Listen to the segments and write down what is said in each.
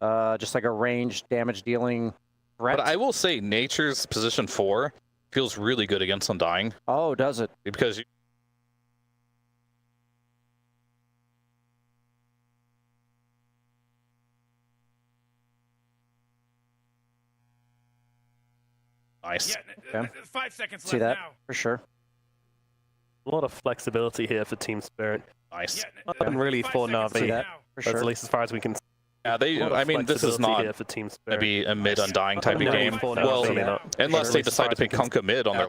Just like a ranged damage dealing threat. But I will say, Nature's position 4 feels really good against Undying. Oh, does it? Because nice. Yeah, Okay. 5 seconds See left that now. for sure. A lot of flexibility here for Team Spirit. Nice. Yeah, I haven't really 5 thought seconds Na'Vi. See left that now. for That's sure. at least as far as we can. Yeah, they. A lot of I mean, this is flexibility not here for Team going Spirit. to be a mid Undying type of No, game. for Well, Na'Vi, not. unless At they least as decide far to as we pick can- Kunkka mid on their.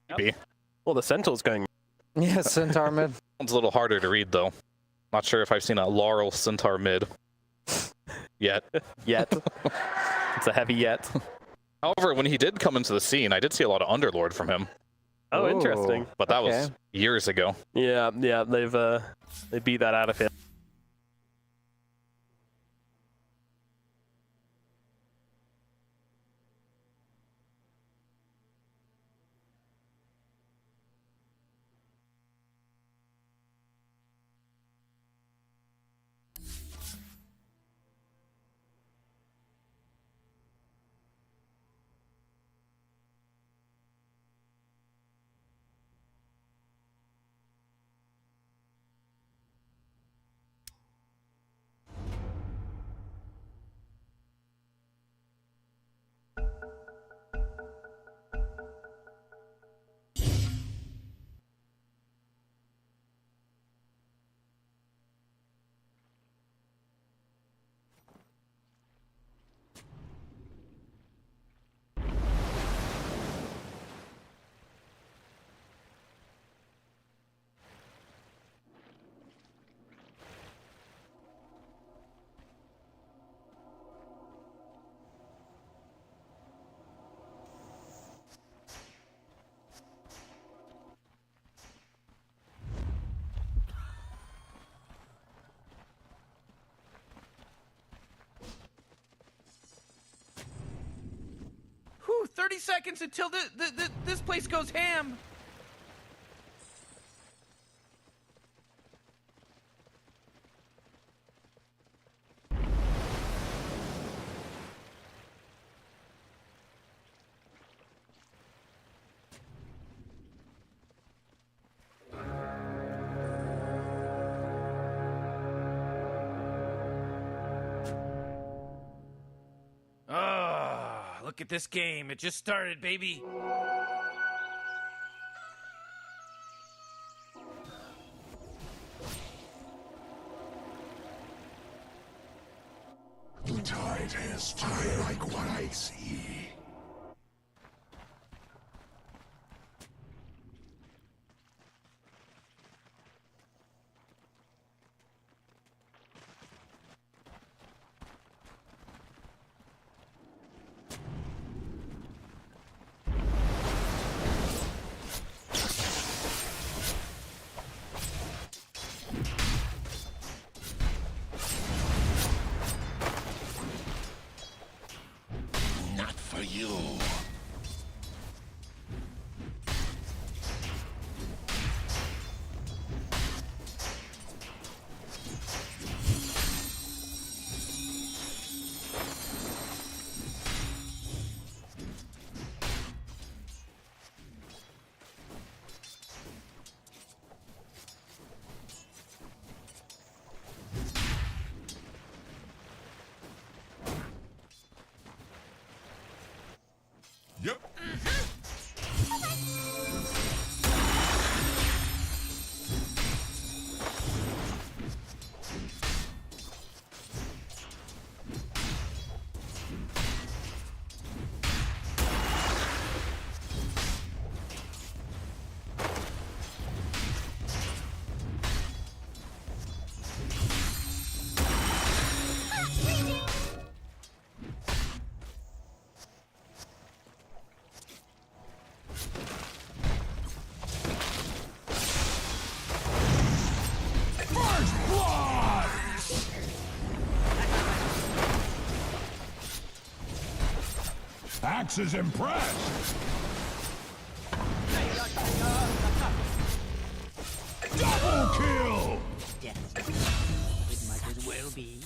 Maybe. Well, the Centaur's going. Yeah, Centaur mid. One's a little harder to read though. Not sure if I've seen a Laurel Centaur mid yet. Yet. It's a heavy yet. However, when he did come into the scene, I did see a lot of Underlord from him, Oh, Ooh. interesting. but that was Okay. years ago. Yeah, they beat that out of him. Whew, 30 seconds until this place goes ham. Look at this game. It just started, baby. The tide has turned like what I see. Not for you. Yep. First blood! Axe is impressed. Double kill! Yes, it might as well be.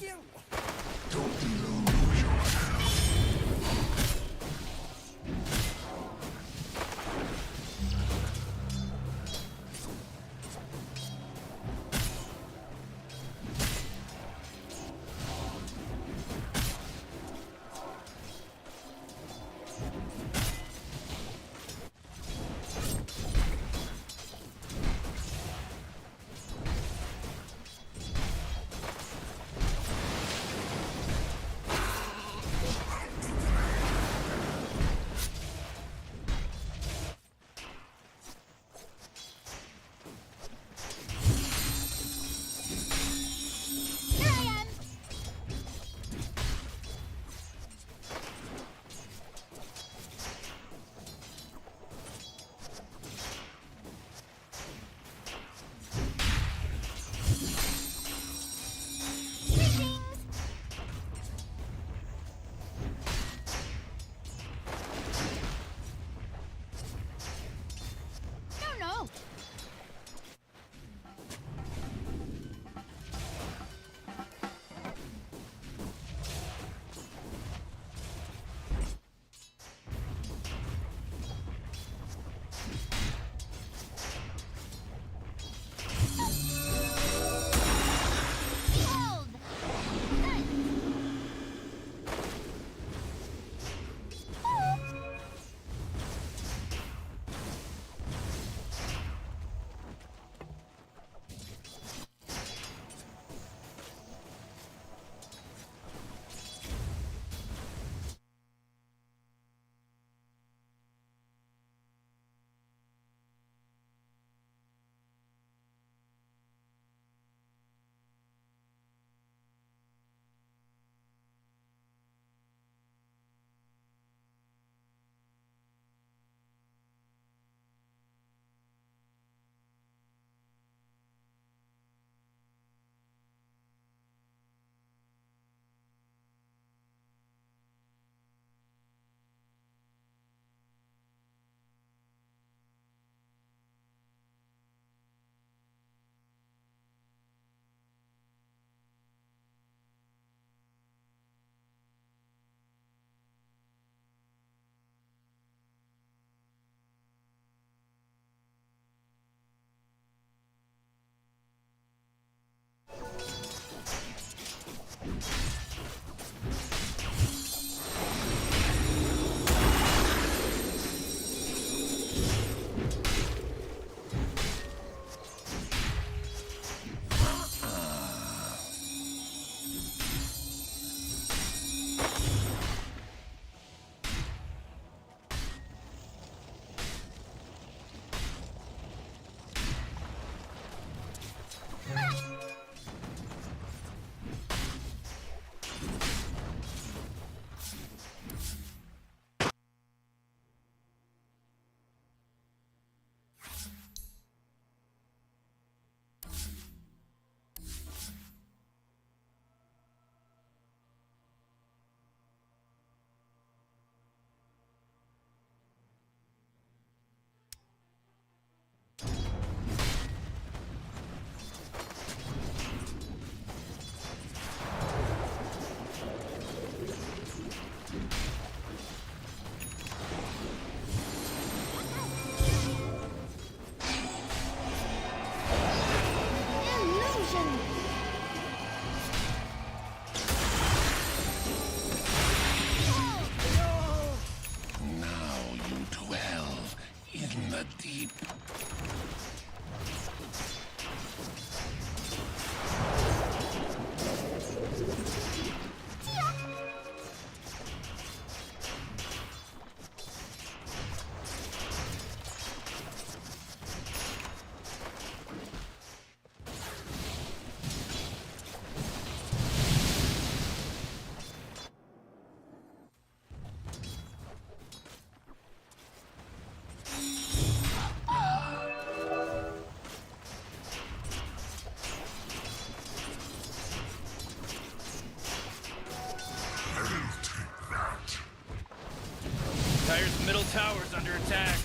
Dire's middle tower's under attack.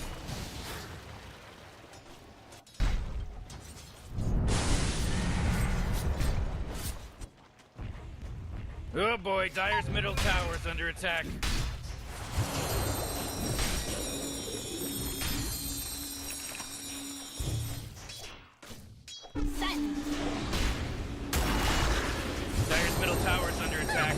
Oh, boy, Dire's middle tower is under attack. Dire's middle tower is under attack.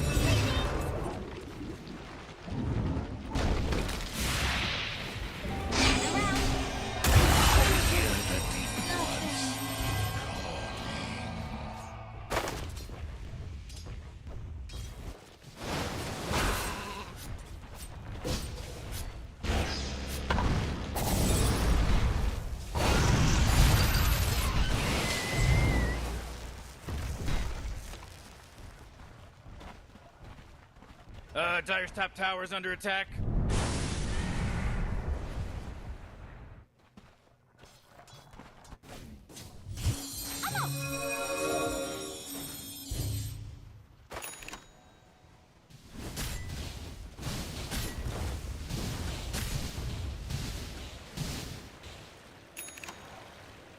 Dire's top tower is under attack.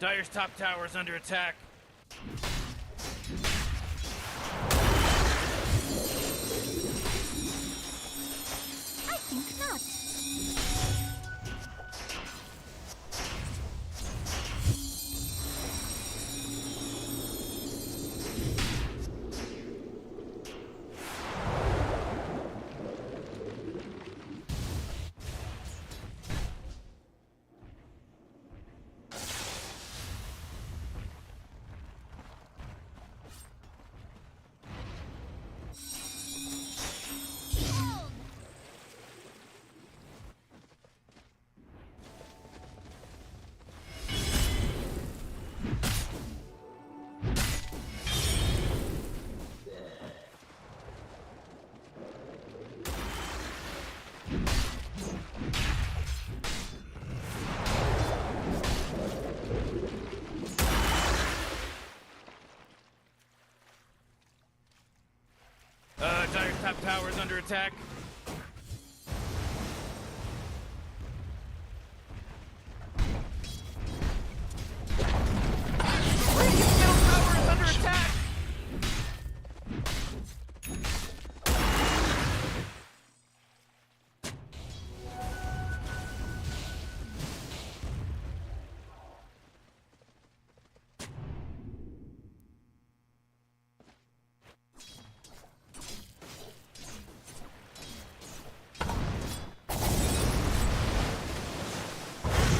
Dire's top tower is under attack. I think not. Dire's top tower is under attack. Radiant's middle tower is under attack.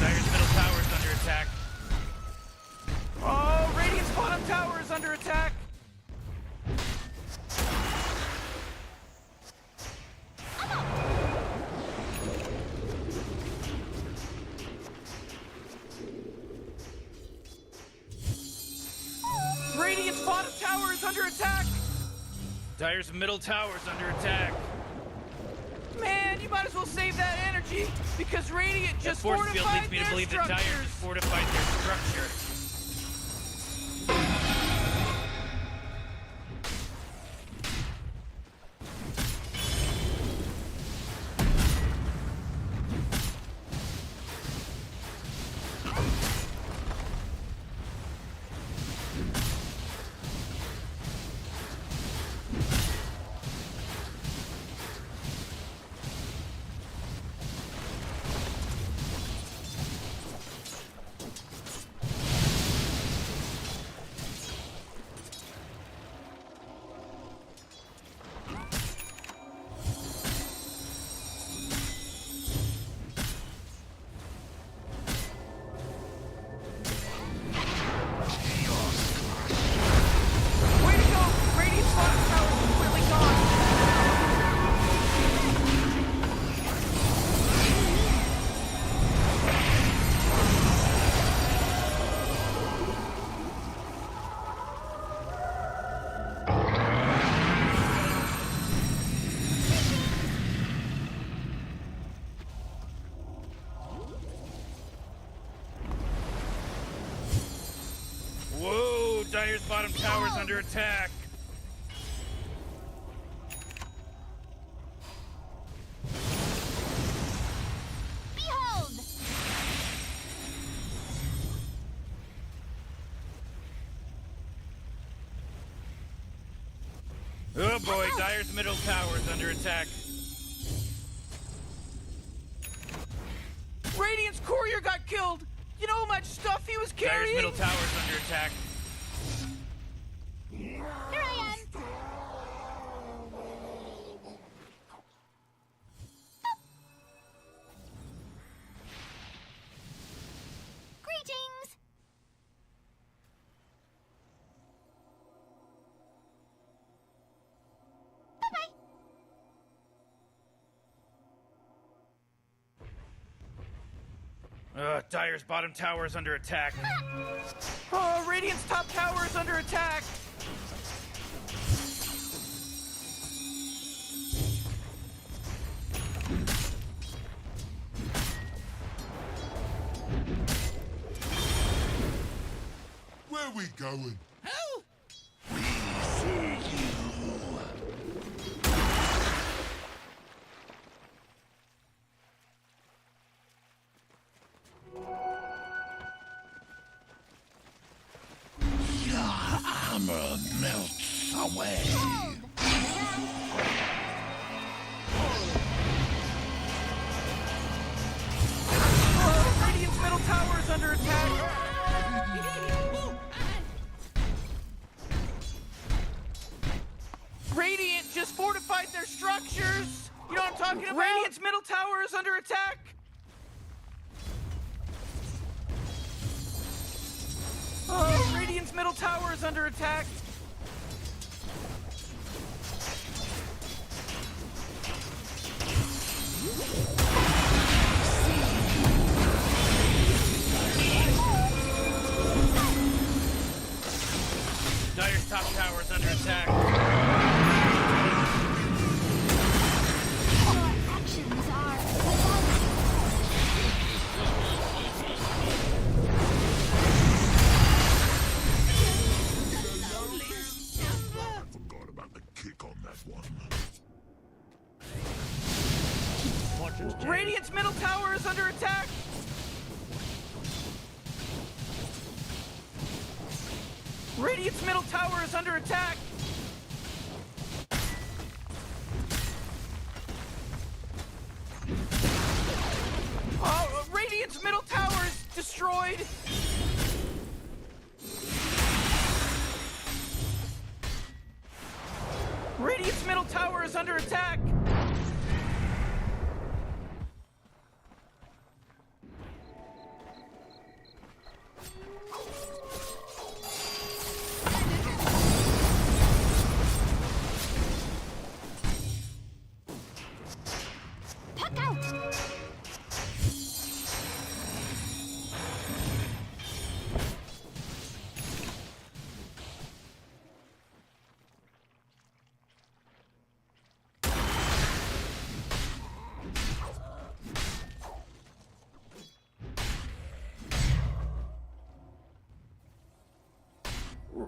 Dire's middle tower is under attack. Oh, Radiant's bottom tower is under attack. Radiant's bottom tower is under attack. Dire's middle tower is under attack. Man, you might as well save that energy because Radiant just Force field fortified leads me to their believe that Dire structures. just fortified their structure. Way to go! Radiant's bottom tower is completely gone. Whoa! Dire's bottom tower is under attack. Behold! Oh boy, Dire's middle tower is under attack. Radiant's courier got killed! You know how much stuff he was carrying? Dire's middle tower is under attack. Here I am. Greetings. Bye-bye. Dire's bottom tower is under attack. Oh, Radiant's top tower is under attack. Where we going? Hell! We see you. Your armor melts away. Oh, Radiant's middle tower is under attack. Radiant just fortified their structures! You know what I'm talking about? Radiant's middle tower is under attack! Oh, Radiant's middle tower is under attack! Dire's top tower is under attack. Our actions are without I forgot about the kick on that one. Radiant's middle tower is under attack! Radiant's middle tower is under attack! Oh, Radiant's middle tower is destroyed! Radiant's middle tower is under attack! puck out.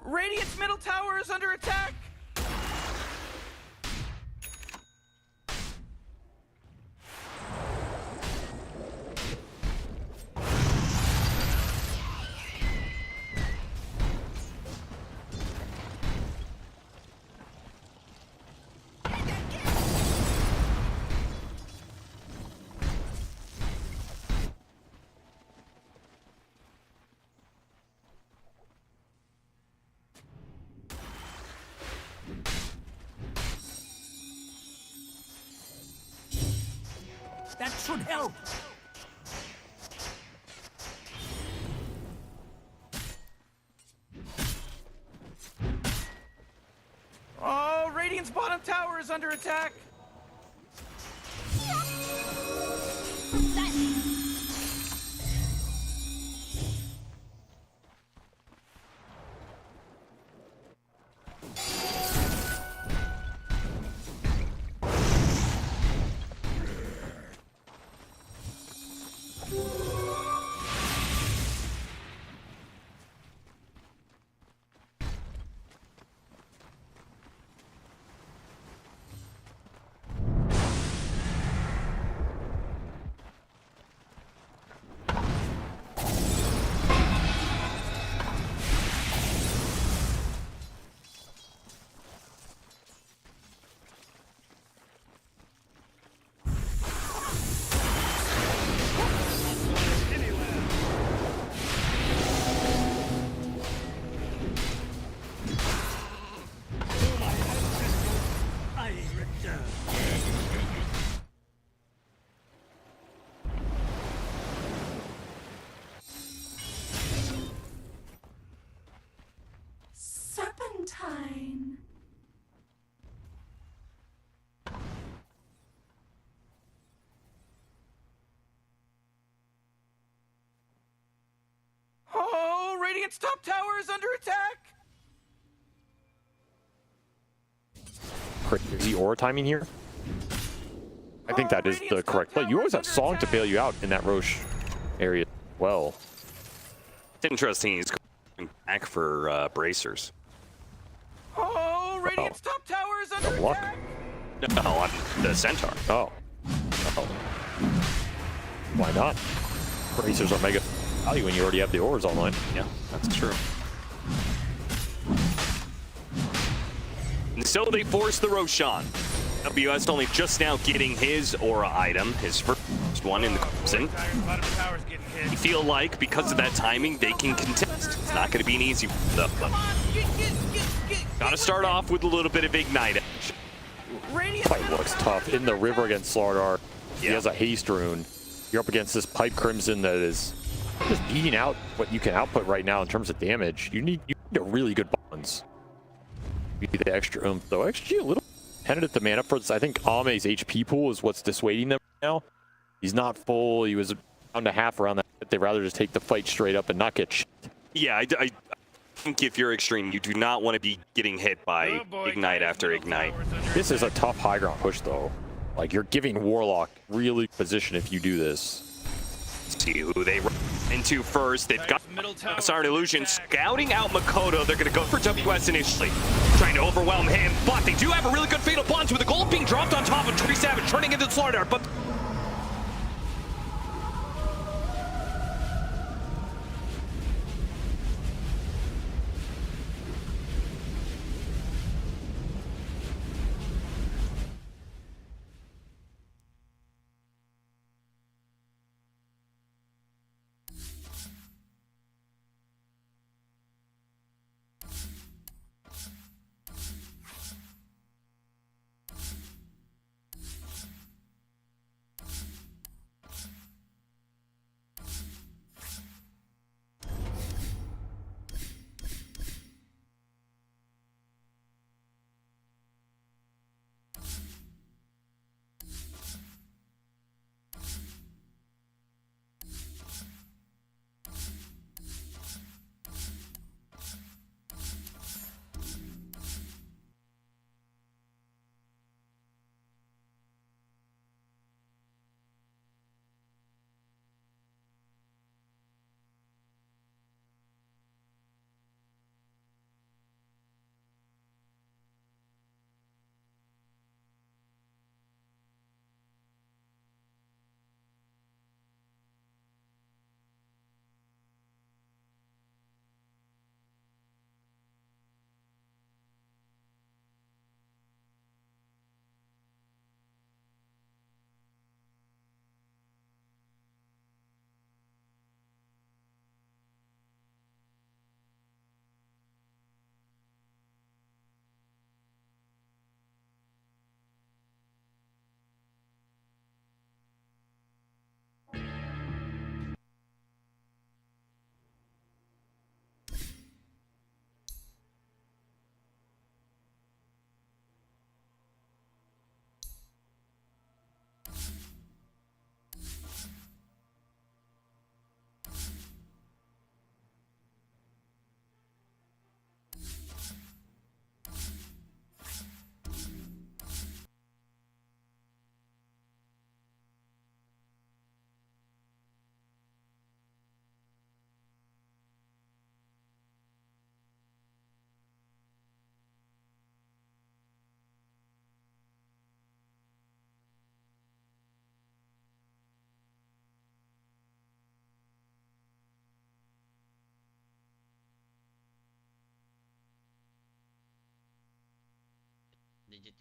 Radiant's middle tower is under attack! That should help. Oh, Radiant's bottom tower is under attack! Radiant's top tower is under attack! Crazy aura timing here. I think that is the correct play. You always have Song to bail you out in that Roche area as well. It's interesting he's going back for bracers. Oh, Radiant's top tower is under luck. attack! No, on the Centaur. Oh. Why not? Bracers are mega value when you already have the auras online. Yeah, that's true. And so they force the Roshan. WS only just now getting his aura item, his first one in the Crimson. Bottom tower's getting hit. I feel like because of that timing, they can contest. It's not going to be an easy one. Come on, get. Gotta start off with a little bit of Ignite action. Radiant. Fight looks tough. In the river against Slardar, he has a haste rune. You're up against this Pipe Crimson that is just beating out what you can output right now in terms of damage. You need a really good bonds. You need the extra oomph though. XG a little tentative to man up for this. I think Ame's HP pool is what's dissuading them right now. He's not full. He was down to half around that. They'd rather just take the fight straight up and not get shit. Yeah, I think if you're Xtreme, you do not want to be getting hit by Ignite after Ignite. This is a tough high ground push though. Like you're giving Warlock really position if you do this. See who they run into first. They've got Siren Illusion scouting out Makoto. They're going to go for WS initially, trying to overwhelm him, but they do have a really good Fatal Punch with the gold being dropped on top of Tree Savage, turning into Slardar, but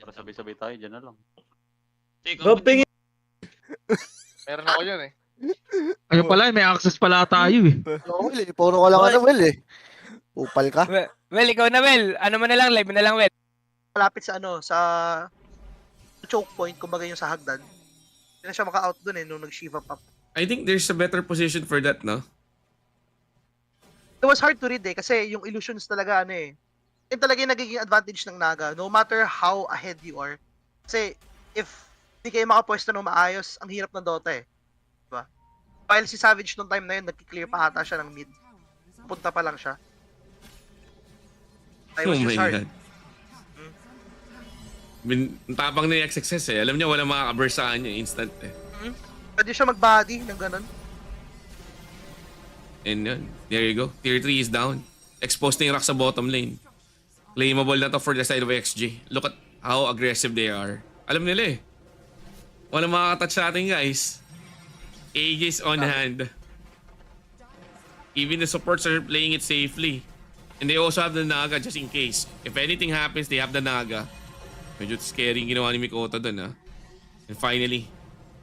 Para sabay-sabay tayo, dyan na lang. Meron ako yun eh. Ano pala, may access pala tayo eh. Oo, Will eh. Puro ka lang ano, Will eh. Upal ka. Well, ikaw na, Well. Ano mo na lang, live mo na lang, Well. Malapit sa ano, sa choke point, kumbaga yung sa hagdan. Hindi na siya maka-out dun eh, nung nag-shiva up. I think there's a better position for that, no? It was hard to read eh, kasi yung illusions talaga ano eh. Yun talaga yung nagiging advantage ng Naga, no matter how ahead you are. Kasi, if hindi kayo makapwesto ng maayos, ang hirap ng Dota eh. Diba? While si Savage nung time na yun, nag-clear pa ata siya ng mid. punta pa lang siya. I Oh was my just hard. god. Tapang na yung XXS eh. Alam niya wala makaka-burst sa kanya instant eh. Pwede siya mag-body ng ganun. And yun, there you go. Tier 3 is down. Exposed na yung rock sa bottom lane. Claimable na to for the side of XG. Look at how aggressive they are. Alam nila eh. Walang makakatouch sa atin guys. Aegis on hand. Even the supports are playing it safely. And they also have the Naga just in case. If anything happens, they have the Naga. Medyo scary yung ginawa ni Mikoto dun ha. And finally,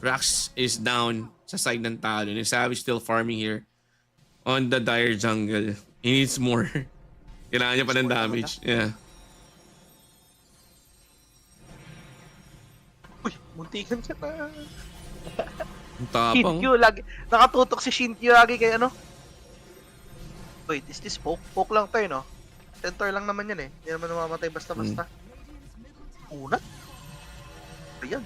Rax is down sa side ng Talon. And Savage still farming here on the dire jungle. He needs more. Kailangan niya pa ng damage. Yeah. Uy, muntikan siya na. Ang tapang. Shinkyu lagi. Nakatutok si Shinkyu lagi kay ano. Wait, is this poke? Poke lang tayo, no? Centaur lang naman yan eh. Hindi naman namamatay basta-basta. Unat? Ayan.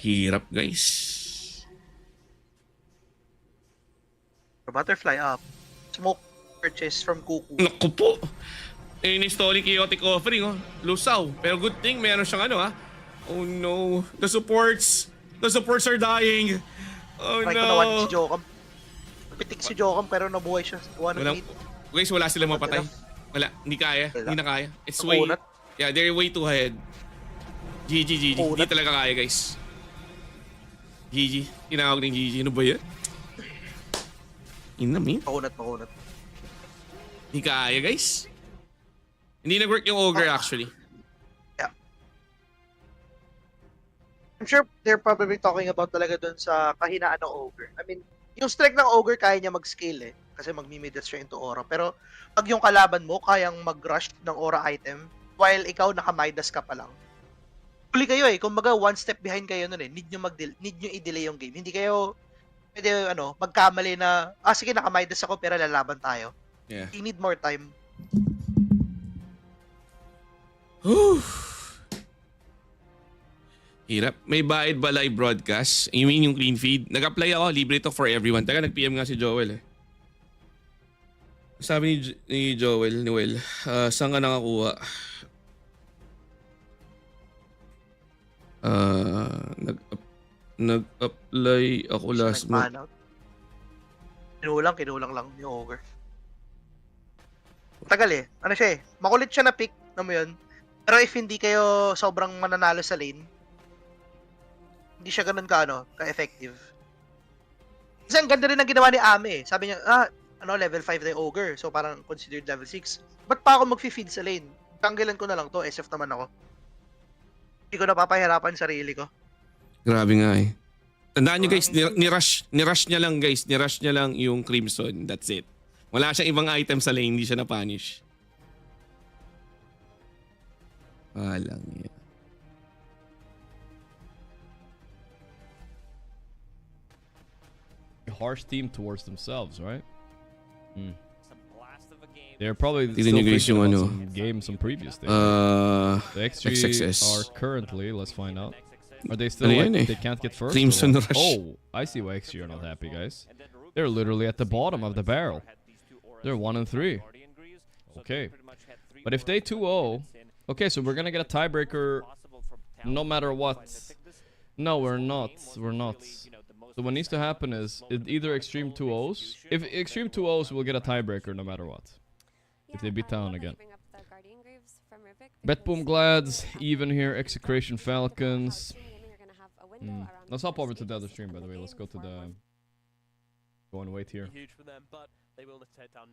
Hirap, guys. Butterfly up. Smoke purchase from Kuku. Naku po. In-installing chaotic offering, oh. Lusaw. Pero good thing, meron siyang ano, ha. Oh no. The supports are dying. Oh Try no. ko nawan si Jokam. Pitik si Jokam pero nabuhay siya. Walang, guys, wala silang mapatay. Wala. Hindi kaya. Hindi na kaya. It's way. Yeah, they're way too ahead. GG. Hindi talaga kaya, guys. GG. Tinawag ng GG. Ano ba yan? Inamin? Makunat. Hindi kaya, guys. Hindi nag-work yung ogre actually. Yeah. I'm sure they're probably talking about talaga dun sa kahinaan ng ogre. I mean, yung strength ng ogre kaya niya mag-scale eh. Kasi mag-mimidas siya into aura. Pero pag yung kalaban mo kayang mag-rush ng aura item while ikaw naka-midas ka pa lang. Huli kayo eh. Kumbaga one step behind kayo nun eh. Need nyo i-delay yung game. Hindi kayo pwede magkamali na sige naka-midas ako pero lalaban tayo. Yeah. You need more time. Hirap. May bayad ba live broadcast? You mean yung clean feed? Nag-apply ako. Libre to for everyone. Taga nag-PM nga si Joel eh. Sabi ni Joel, ni Will, saan ka nakakuha? Nag-apply ako last month. Kinulang lang yung ogre. Tagal eh. Ano siya eh. Makulit siya na pick. Ano mo yun? Pero if hindi kayo sobrang mananalo sa lane, hindi siya ganun ka-effective. Kasi ang ganda rin ng ginawa ni Ame eh. Sabi niya, level 5 na yung ogre. So parang considered level 6. Ba't pa ako mag-feed sa lane? Tanggilan ko na lang to. SF naman ako. Hindi ko napapahirapan sarili ko. Grabe nga eh. Tandaan nyo guys, ni-rush niya lang guys. Ni-rush niya lang yung Crimson. That's it. Wala siyang ibang item sa lane. Hindi siya na-punish. Walang yan. Harsh team towards themselves, right? They're probably Tignan still nyo guys thinking yung about ano. some games, some previous things. The XXS. X3 are currently, let's find out. Are they still Ano like, yan eh? they can't get first? Crimson or what? Rush. Oh, I see why X3 are not happy, guys. They're literally at the bottom of the barrel. They're 1 and 3. Okay. But if they 2-0, okay, so we're gonna get a tiebreaker no matter what. No, we're not. We're not. So what needs to happen is either Xtreme 2-0s. If Xtreme 2-0s, we'll get a tiebreaker no matter what. If they beat Talon again. Betboom Glads, even here, Execration Falcons. Let's hop over to the other stream, by the way. Let's go to the... Go and wait here.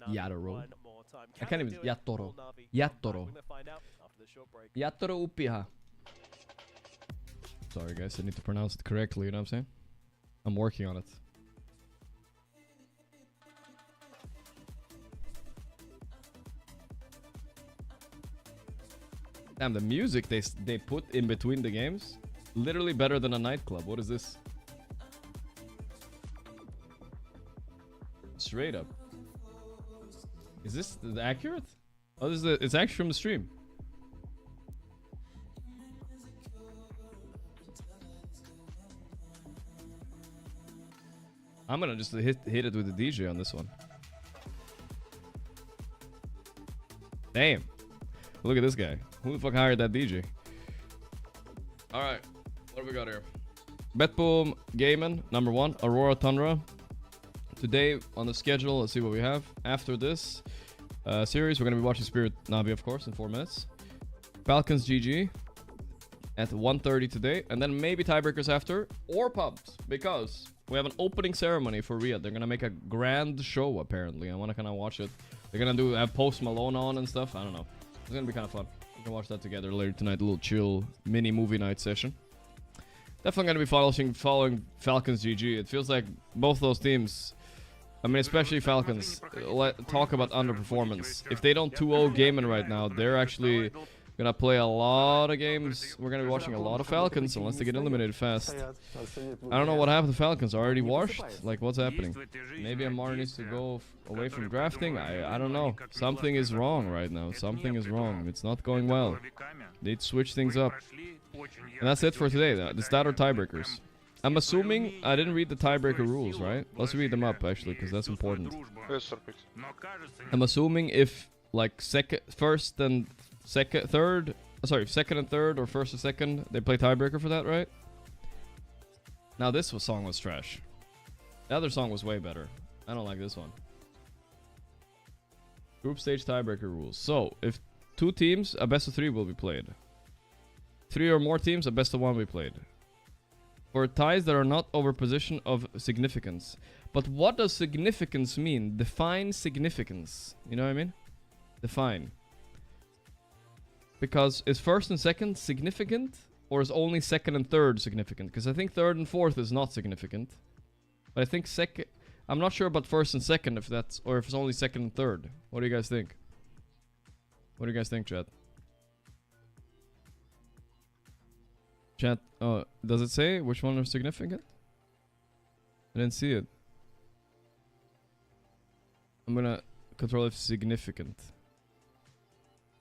Yatoro. I can't even... Yatoro. Yatoro Upiha. Sorry guys, I need to pronounce it correctly, you know what I'm saying? I'm working on it. Damn, the music they put in between the games, literally better than a nightclub. What is this? Straight up. Is this accurate? Oh, this is it's actually from the stream. I'm gonna just hit it with the DJ on this one. Damn. Look at this guy. Who the fuck hired that DJ? Alright. What do we got here? Betboom Gaming, number 1. Aurora Tundra. Today on the schedule, let's see what we have. After this series, we're going to be watching Spirit Navi, of course, in 4 minutes. Falcons GG at 1:30 today. And then maybe tiebreakers after. Or pubs. Because we have an opening ceremony for Riyadh. They're going to make a grand show, apparently. I want to kind of watch it. They're going to have Post Malone on and stuff. I don't know. It's going to be kind of fun. We can watch that together later tonight. A little chill mini movie night session. Definitely going to be following Falcons GG. It feels like both those teams, I mean, especially Falcons, talk about underperformance. If they don't 2-0 gaming right now, they're actually going to play a lot of games. We're going to be watching a lot of Falcons unless they get eliminated fast. I don't know what happened to Falcons. Already washed? Like, what's happening? Maybe Amar needs to go away from drafting? I don't know. Something is wrong right now. Something is wrong. It's not going well. They'd switch things up. And that's it for today. The stat or tiebreakers. I'm assuming I didn't read the tiebreaker rules, right? Let's read them up, actually, because that's important. I'm assuming if, like, second and third, or first and second, they play tiebreaker for that, right? Now, this song was trash. The other song was way better. I don't like this one. Group stage tiebreaker rules. So, if 2 teams, a best of 3 will be played. 3 or more teams, a best of 1 will be played. For ties that are not over position of significance. But what does significance mean? Define significance. You know what I mean? Define. Because is first and second significant? Or is only second and third significant? Because I think third and fourth is not significant. But I think second... I'm not sure about first and second if that's... Or if it's only second and third. What do you guys think? What do you guys think, chat? Chat, does it say which one are significant? I didn't see it. I'm gonna control if significant.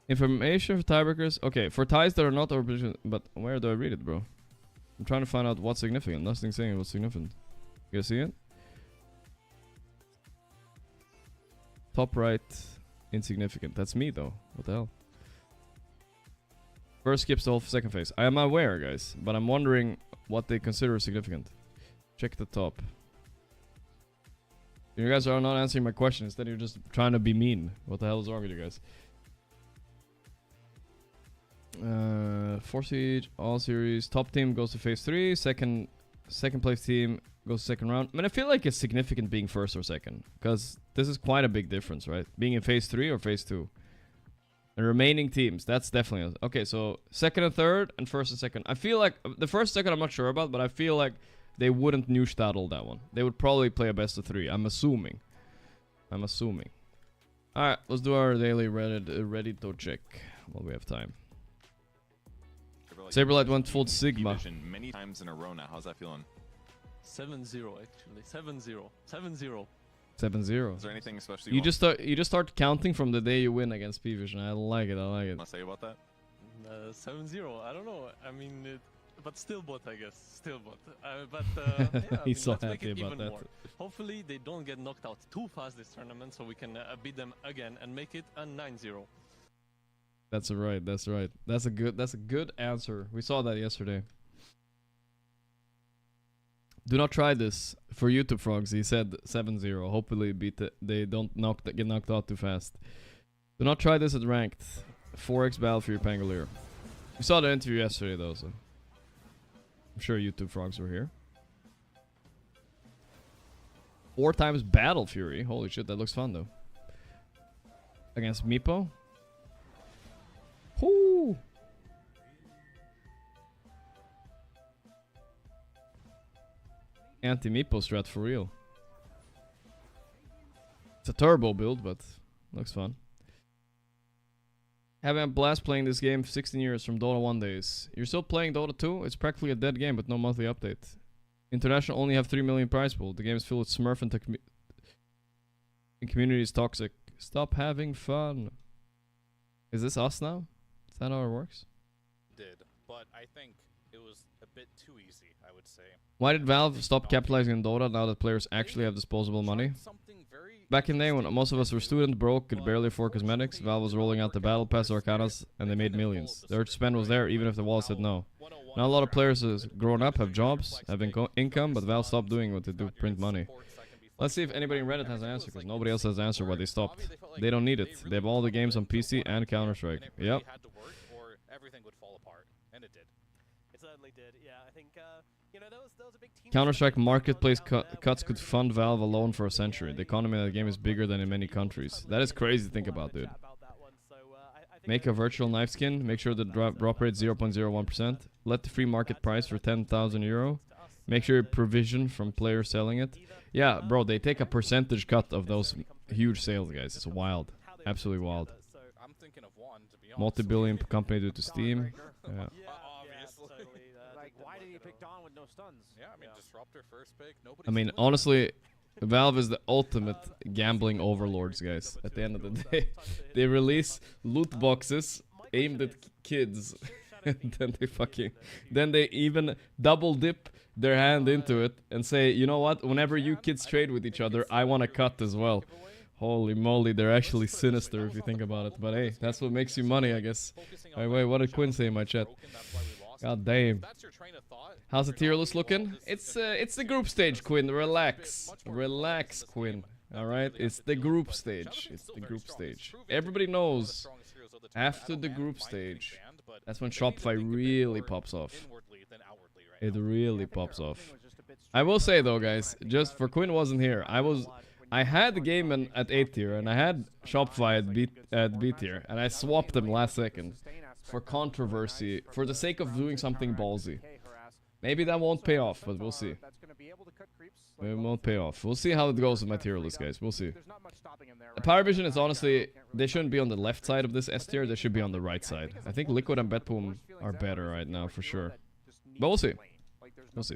Information for tiebreakers. Okay, for ties that are not over position. But where do I read it, bro? I'm trying to find out what's significant. Nothing's saying what's significant. You guys see it? Top right, insignificant. That's me, though. What the hell? First skips the whole second phase. I am aware, guys, but I'm wondering what they consider significant. Check the top. You guys are not answering my question. Instead, you're just trying to be mean. What the hell is wrong with you guys? 4 siege, all series. Top team goes to phase 3. Second place team goes to second round. I mean, I feel like it's significant being first or second, because this is quite a big difference, right? Being in phase 3 or phase 2. The remaining teams, that's definitely... Okay, so second and third, and first and second. I feel like... The first second I'm not sure about, but I feel like they wouldn't Neustadt that one. They would probably play a best of 3. I'm assuming. Alright, let's do our daily ready to check while we have time. Saberlight went full Sigma. Many times in a row now. How's that feeling? 7-0 actually. 7-0. 7-0. 7-0. Is there anything especially you just start counting from the day you win against P-Vision. I like it. Want to say about that? 7-0. I don't know. I mean, but still bot, I guess. Still bot. Yeah, he's so let's make happy it about even that. more. Hopefully they don't get knocked out too fast this tournament, so we can beat them again and make it a 9-0. That's right. That's right. That's a good answer. We saw that yesterday. Do not try this for YouTube frogs. He said 7-0. Hopefully they don't get knocked out too fast. Do not try this at ranked. 4x Battlefield Pangolier. We saw the interview yesterday though, so I'm sure YouTube frogs were here. 4 times Battle Fury. Holy shit, that looks fun though. Against Meepo. Whoo! Anti-Meepo strat for real. It's a turbo build, but looks fun. Having a blast playing this game for 16 years from Dota 1 days. You're still playing Dota 2? It's practically a dead game with no monthly update. International only have 3 million prize pool. The game is filled with smurf and the community is toxic. Stop having fun. Is this us now? Is that how it works? But I think it was a bit too easy, I would say. Why did Valve stop capitalizing on Dota now that players actually have disposable money? Back in the day when most of us were student broke, could barely afford cosmetics, Valve was rolling out the Battle Pass Arcanas and they made millions. Their spend was there even if the wall said no. Now a lot of players has grown up, have jobs, have income, but Valve stopped doing what they do, print money. Let's see if anybody in Reddit has an answer, because nobody else has an answer why they stopped. They don't need it. They have all the games on PC and Counter-Strike. Yep. Everything would fall apart, and it did. It certainly did. Yeah, I think you know, there was a big team. Counter-Strike marketplace cuts could fund Valve alone for a century. The economy of the game is bigger than in many countries. That is crazy to think about, dude. Make a virtual knife skin. Make sure the drop rate 0.01%. Let the free market price for 10,000 euro. Make sure you provision from players selling it. Yeah, bro, they take a percentage cut of those huge sales, guys. It's wild. Absolutely wild. I'm thinking of one, to be honest. Multi-billion company due to Steam. Yeah. Obviously. Like, why did he pick Dawn with no stuns? Yeah, I mean, Disruptor first pick. Nobody. I mean, honestly, Valve is the ultimate gambling overlords, guys. At the end of the day, they release loot boxes aimed at kids, and then they even double dip their hand into it and say, you know what? Whenever you kids trade with each other, I want a cut as well. Holy moly, they're actually sinister if you think about it. But hey, that's what makes you money, I guess. Wait, what did Quinn say in my chat? God damn. How's the tier list looking? It's the group stage, Quinn. Relax. Relax, Quinn. Alright? It's the group stage. It's the group stage. Everybody knows after the group stage, that's when Shopify really pops off. It really pops off. I will say though, guys, just for Quinn wasn't here. I had the game at A tier and I had Shopify at B tier, and I swapped them last second for controversy, for the sake of doing something ballsy. Maybe that won't pay off, but we'll see. It won't pay off. We'll see how it goes with my tier list, guys. We'll see. The Power Vision is honestly, they shouldn't be on the left side of this S tier. They should be on the right side. I think Liquid and Betpoom are better right now for sure. But we'll see. We'll see.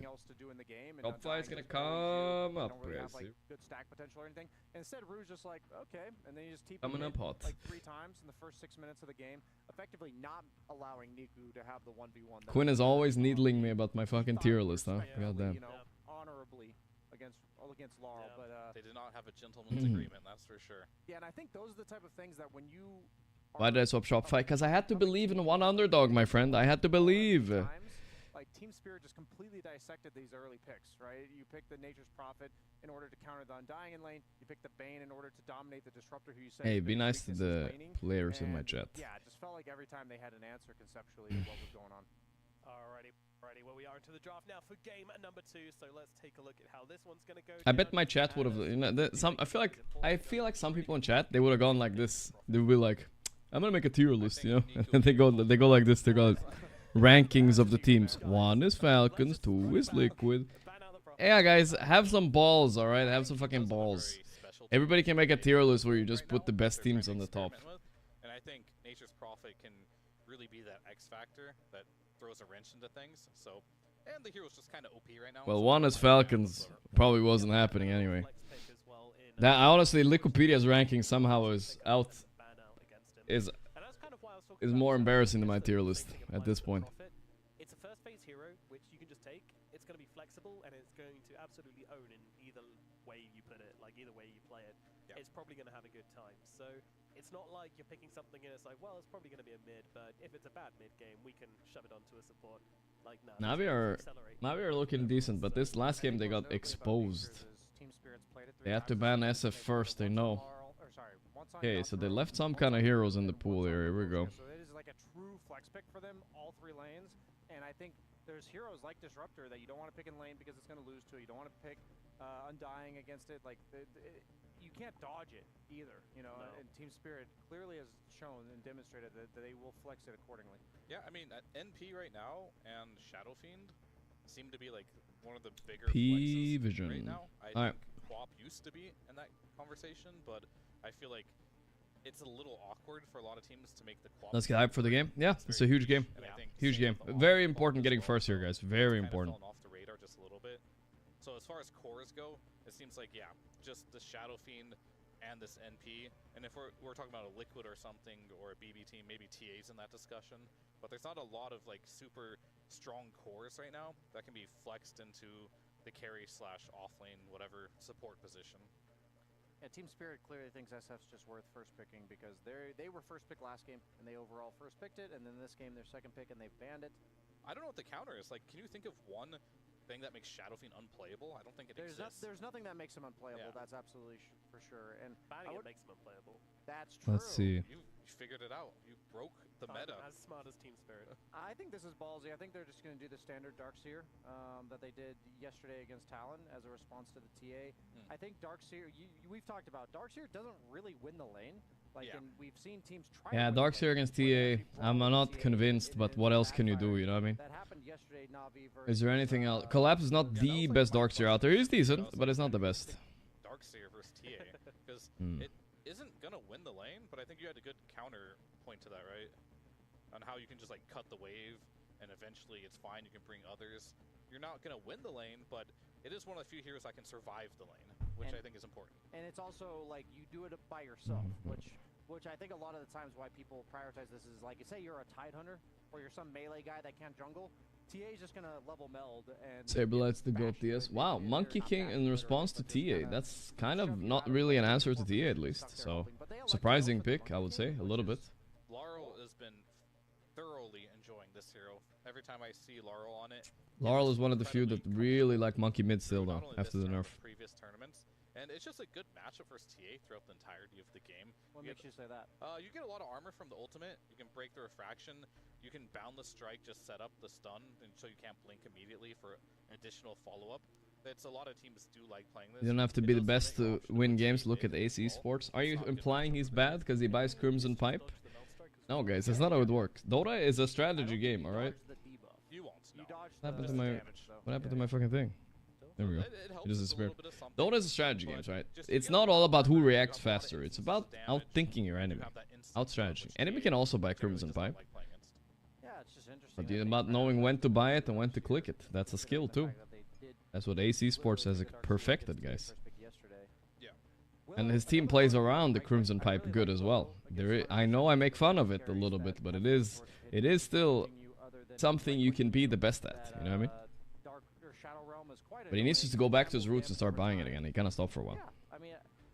Shopify is gonna come up. Good stack potential or anything. Instead, Rue's just like, okay, and then you just coming up hot. Like 3 times in the first 6 minutes of the game, effectively not allowing Niku to have the 1v1. Quinn is always needling me about my fucking tier list, huh? Goddamn. You know, honorably against Laurel, but they did not have a gentleman's agreement, that's for sure. Yeah, and I think those are the type of things that when you. Why did I swap Shopify? Because I had to believe in one underdog, my friend. I had to believe. Like Team Spirit just completely dissected these early picks, right? You pick the Nature's Prophet in order to counter the Undying in lane. You pick the Bane in order to dominate the Disruptor, who you said. Hey, be nice to the players in my chat. Yeah, it just felt like every time they had an answer conceptually to what was going on. Alrighty, well, we are into the draft now for game number 2. So let's take a look at how this one's gonna go. I bet my chat would have. You know, I feel like some people in chat, they would have gone like this. They would be like, I'm gonna make a tier list, you know, and then they go like this. They go. Rankings of the teams. 1 is Falcons, 2 is Liquid. Yeah, guys, have some balls, alright? Have some fucking balls. Everybody can make a tier list where you just put the best teams on the top. And I think Nature's Prophet can really be that X factor that throws a wrench into things. So, and the hero's just kind of OP right now. Well, 1 is Falcons probably wasn't happening anyway. That honestly, Wikipedia's ranking somehow is more embarrassing than my tier list at this point. It's a first phase hero, which you can just take. It's going to be flexible, and it's going to absolutely own in either way you put it, like either way you play it. Yeah. It's probably going to have a good time. So it's not like you're picking something and it's like, well, it's probably going to be a mid, but if it's a bad mid game, we can shove it onto a support. Like, no, Navi are looking decent, but this last game they got exposed. They had to ban SF first, they know. Okay, so they left some kind of heroes in the pool here. Here we go. So it is like a true flex pick for them, all 3 lanes. And I think there's heroes like Disruptor that you don't want to pick in lane because it's going to lose to. You don't want to pick Undying against it. Like, you can't dodge it either. You know, and Team Spirit clearly has shown and demonstrated that they will flex it accordingly. Yeah, I mean, NP right now and Shadow Fiend seem to be like one of the bigger flexes right now. I think Quap used to be in that conversation, but I feel like it's a little awkward for a lot of teams to make the Quap. Let's get hyped for the game. Yeah, it's a huge game. Huge game. Very important getting first here, guys. Very important. Off the radar just a little bit. So as far as cores go, it seems like, yeah, just the Shadow Fiend and this NP. And if we're talking about a Liquid or something, or a BB team, maybe TA's in that discussion. But there's not a lot of like super strong cores right now that can be flexed into the carry slash offlane, whatever support position. Yeah, Team Spirit clearly thinks SF's just worth first picking because they were first pick last game and they overall first picked it, and then this game they're second pick and they've banned it. I don't know what the counter is. Like, can you think of one thing that makes Shadow Fiend unplayable? I don't think it exists. There's nothing that makes him unplayable. Yeah. That's absolutely for sure. And banning it makes him unplayable. That's true. Let's see. You figured it out. You broke the meta. As smart as Team Spirit. I think this is ballsy. I think they're just going to do the standard Darkseer that they did yesterday against Talon as a response to the TA. I think Darkseer, we've talked about, Darkseer doesn't really win the lane. Like, and we've seen teams try. Yeah, Darkseer against TA. I'm not convinced, but what else can you do? You know what I mean? That happened yesterday. Navi Is there anything else? Collapse is not the best Darkseer out there. He's decent, but it's not the best. Darkseer versus TA, because it isn't gonna win the lane, but I think you had a good counter point to that, right? On how you can just like cut the wave, and eventually it's fine. You can bring others. You're not gonna win the lane, but it is one of the few heroes that can survive the lane, which I think is important. And it's also like you do it by yourself, which I think a lot of the times why people prioritize this is like, say you're a Tide Hunter or you're some melee guy that can't jungle. TA is just gonna level meld and Saberlight's the GOAT DS. Wow, Monkey King in response to TA. That's kind of not really an answer to TA at least. So surprising pick, I would say, a little bit. Laurel has been thoroughly enjoying this hero. Every time I see Laurel on it. Laurel is one of the few that really like Monkey mid still though, after the nerf. Previous tournaments. And it's just a good matchup versus TA throughout the entirety of the game. What makes you say that? You get a lot of armor from the ultimate. You can break the refraction. You can boundless strike, just set up the stun, and so you can't blink immediately for an additional follow-up. It's a lot of teams do like playing this. You don't have to be the best to win games. Look at AC Sports. Are you implying he's bad because he buys Crimson Pipe? No, guys, that's not how it works. Dota is a strategy game, alright? What happened to my fucking thing? There we go. It just disappeared. Dota is a strategy game, right? It's not all about who reacts faster. It's about outthinking your enemy. Out-strategy. Enemy can also buy Crimson Pipe. But it's about knowing when to buy it and when to click it. That's a skill too. That's what AC Sports has perfected, guys. And his team plays around the Crimson Pipe good as well. I know I make fun of it a little bit, but it is still something you can be the best at. You know what I mean? But he needs to go back to his roots and start buying it again. He kind of stopped for a while. I mean,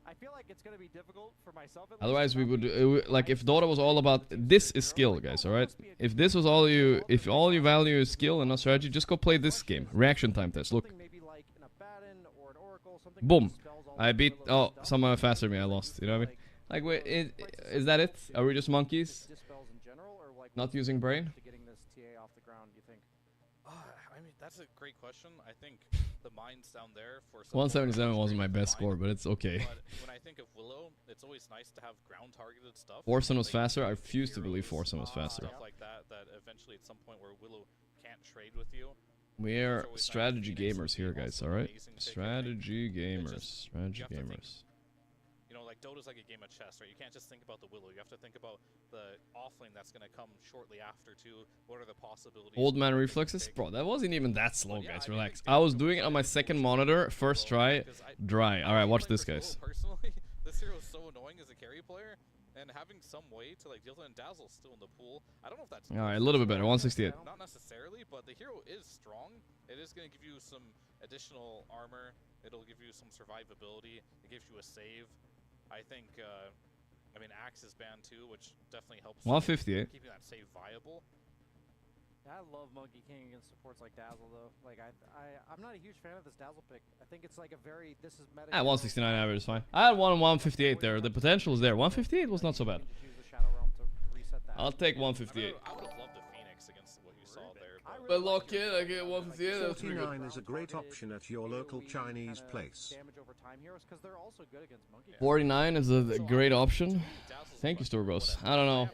I feel like it's gonna be difficult for myself. Otherwise, we would like if Dota was all about this is skill, guys. All right. If this was all you, if all you value is skill and not strategy, just go play this game. Reaction time test. Look. Boom. I beat. Oh, someone faster than me. I lost. You know what I mean? Like, wait, is that it? Are we just monkeys? Not using brain? I mean, that's a great question. I think the mines down there for 177 wasn't my best score, but it's okay. But when I think of Willow, it's always nice to have ground targeted stuff. Forsen was faster. I refuse to believe Forsen was faster. Stuff like that eventually at some point where Willow can't trade with you. We're strategy gamers here, guys. All right, strategy gamers. Strategy gamers. You know, like Dota's like a game of chess, right? You can't just think about the Willow. You have to think about the offlane that's going to come shortly after too. What are the possibilities? Old man reflexes? Bro, that wasn't even that slow, guys. Relax. I was doing it on my second monitor. First try, dry. All right, watch this, guys. Personally, this hero is so annoying as a carry player, and having some way to like deal with Dazzle still in the pool. I don't know if that's all right. A little bit better. 168. Not necessarily, but the hero is strong. It is going to give you some additional armor. It'll give you some survivability. It gives you a save. I think, I mean, Axe is banned too, which definitely helps 158. Keeping that save viable. I love Monkey King against supports like Dazzle, though. Like, I'm not a huge fan of this Dazzle pick. I think it's like a very, this is meta. 169 average is fine. I had 158 there. The potential is there. 158 was not so bad. I'll take 158. I would have loved a Phoenix against what you saw there. But lock in, I get 158. 49 is a great option at your local Chinese place. 49 is a great option. Thank you, Storbros. I don't know.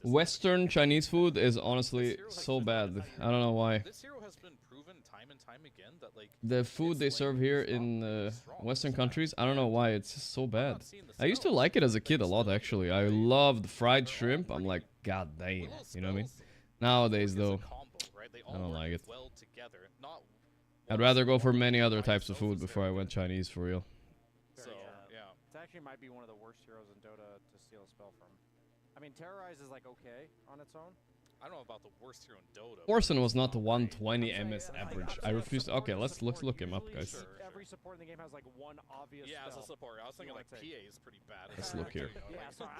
Western Chinese food is honestly so bad. I don't know why. This hero has been proven time and time again that like the food they serve here in Western countries, I don't know why it's so bad. I used to like it as a kid a lot, actually. I loved fried shrimp. I'm like, god damn, you know what I mean? Nowadays, though, I don't like it. I'd rather go for many other types of food before I went Chinese for real. So, yeah. It actually might be one of the worst heroes in Dota to steal a spell from. I mean, Terrorize is like okay on its own. I don't know about the worst hero in Dota. Orson was not the 120 MS average. I refuse. Okay, let's look him up, guys. Every support in the game has like one obvious. Yeah, as a spell support, I was thinking you like wanna PA take. is pretty bad. Let's look here. Yeah, sorry.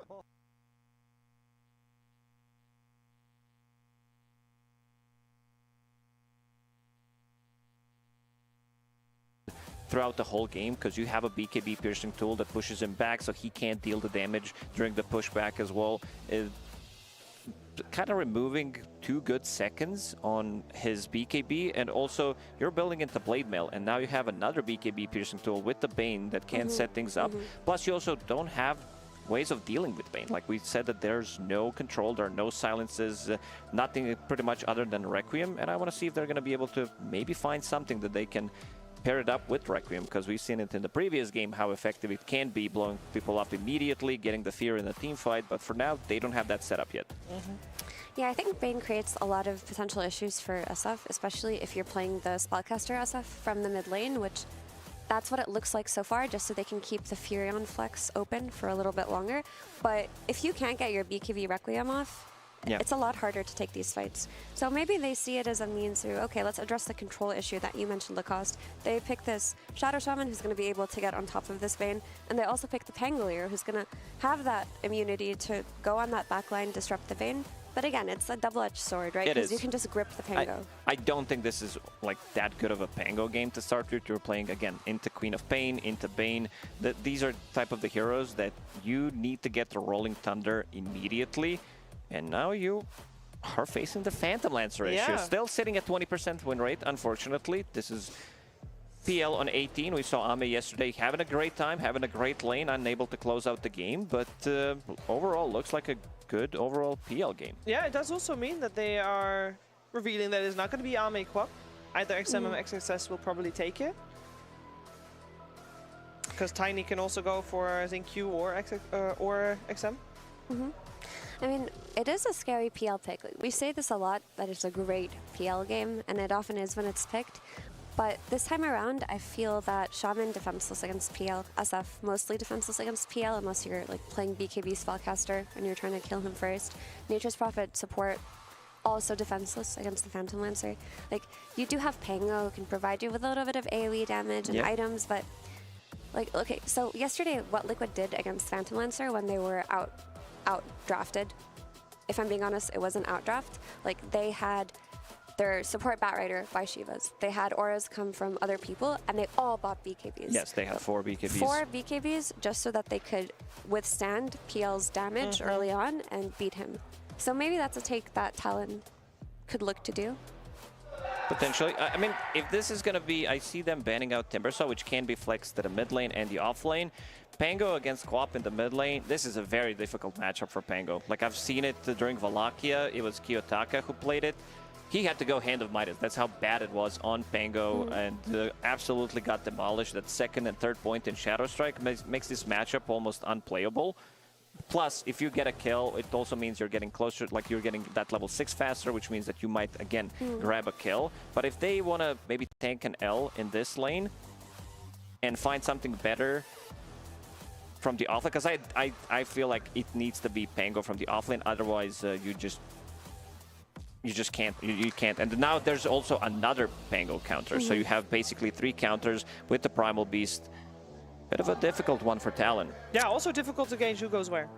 Well, throughout the whole game, because you have a BKB piercing tool that pushes him back so he can't deal the damage during the pushback as well. Kind of removing 2 good seconds on his BKB, and also you're building into Blade Mail, and now you have another BKB piercing tool with the Bane that can set things up. Plus you also don't have ways of dealing with Bane. Like we said, that there's no control, there are no silences, nothing pretty much other than Requiem, and I want to see if they're going to be able to maybe find something that they can pair it up with Requiem, because we've seen it in the previous game how effective it can be, blowing people up immediately, getting the fear in the team fight, but for now they don't have that set up yet. Yeah, I think Bane creates a lot of potential issues for SF, especially if you're playing the Spellcaster SF from the mid lane, which that's what it looks like so far, just so they can keep the Furion flex open for a little bit longer. But if you can't get your BKB Requiem off, it's a lot harder to take these fights. So maybe they see it as a means to, okay, let's address the control issue that you mentioned, Lacoste. They pick this Shadow Shaman who's going to be able to get on top of this Bane, and they also pick the Pangolier who's going to have that immunity to go on that backline, disrupt the Bane. But again, it's a double-edged sword, right? Because you can just grip the Pango. I don't think this is like that good of a Pango game to start with. You're playing again into Queen of Pain, into Bane. These are type of the heroes that you need to get the Rolling Thunder immediately. And now you are facing the Phantom Lancer issue. Still sitting at 20% win rate, unfortunately. This is PL on 18. We saw Ame yesterday having a great time, having a great lane, unable to close out the game. But overall, looks like a good overall PL game. Yeah, it does also mean that they are revealing that it's not going to be Ame Quap. Either XM or XXS will probably take it. Because Tiny can also go for, I think, Q or XM. I mean, it is a scary PL pick. Like, we say this a lot, that it's a great PL game, and it often is when it's picked. But this time around, I feel that Shaman defenseless against PL, SF mostly defenseless against PL, unless you're like playing BKB Spellcaster and you're trying to kill him first. Nature's Prophet support, also defenseless against the Phantom Lancer. Like, you do have Pango who can provide you with a little bit of AoE damage and items, but like, okay, so yesterday what Liquid did against Phantom Lancer when they were out-drafted, if I'm being honest, it wasn't outdraft. Like, they had their support Batrider by Shivas. They had auras come from other people, and they all bought BKBs. Yes, they had 4 BKBs. 4 BKBs just so that they could withstand PL's damage early on and beat him. So maybe that's a take that Talon could look to do. Potentially. I mean, if this is going to be, I see them banning out Timbersaw, which can be flexed to the mid lane and the off lane. Pango against Quap in the mid lane, this is a very difficult matchup for Pango. Like, I've seen it during Wallachia, it was Kiyotaka who played it. He had to go Hand of Midas. That's how bad it was on Pango, and absolutely got demolished. That second and third point in Shadow Strike makes this matchup almost unplayable. Plus, if you get a kill, it also means you're getting closer, like you're getting that level 6 faster, which means that you might, again, grab a kill. But if they want to maybe tank an L in this lane and find something better from the offlane, because I feel like it needs to be Pango from the offlane, otherwise you just can't. You can't. And now there's also another Pango counter, so you have basically 3 counters with the Primal Beast. Bit of a difficult one for Talon. Yeah, also difficult to gauge who goes where.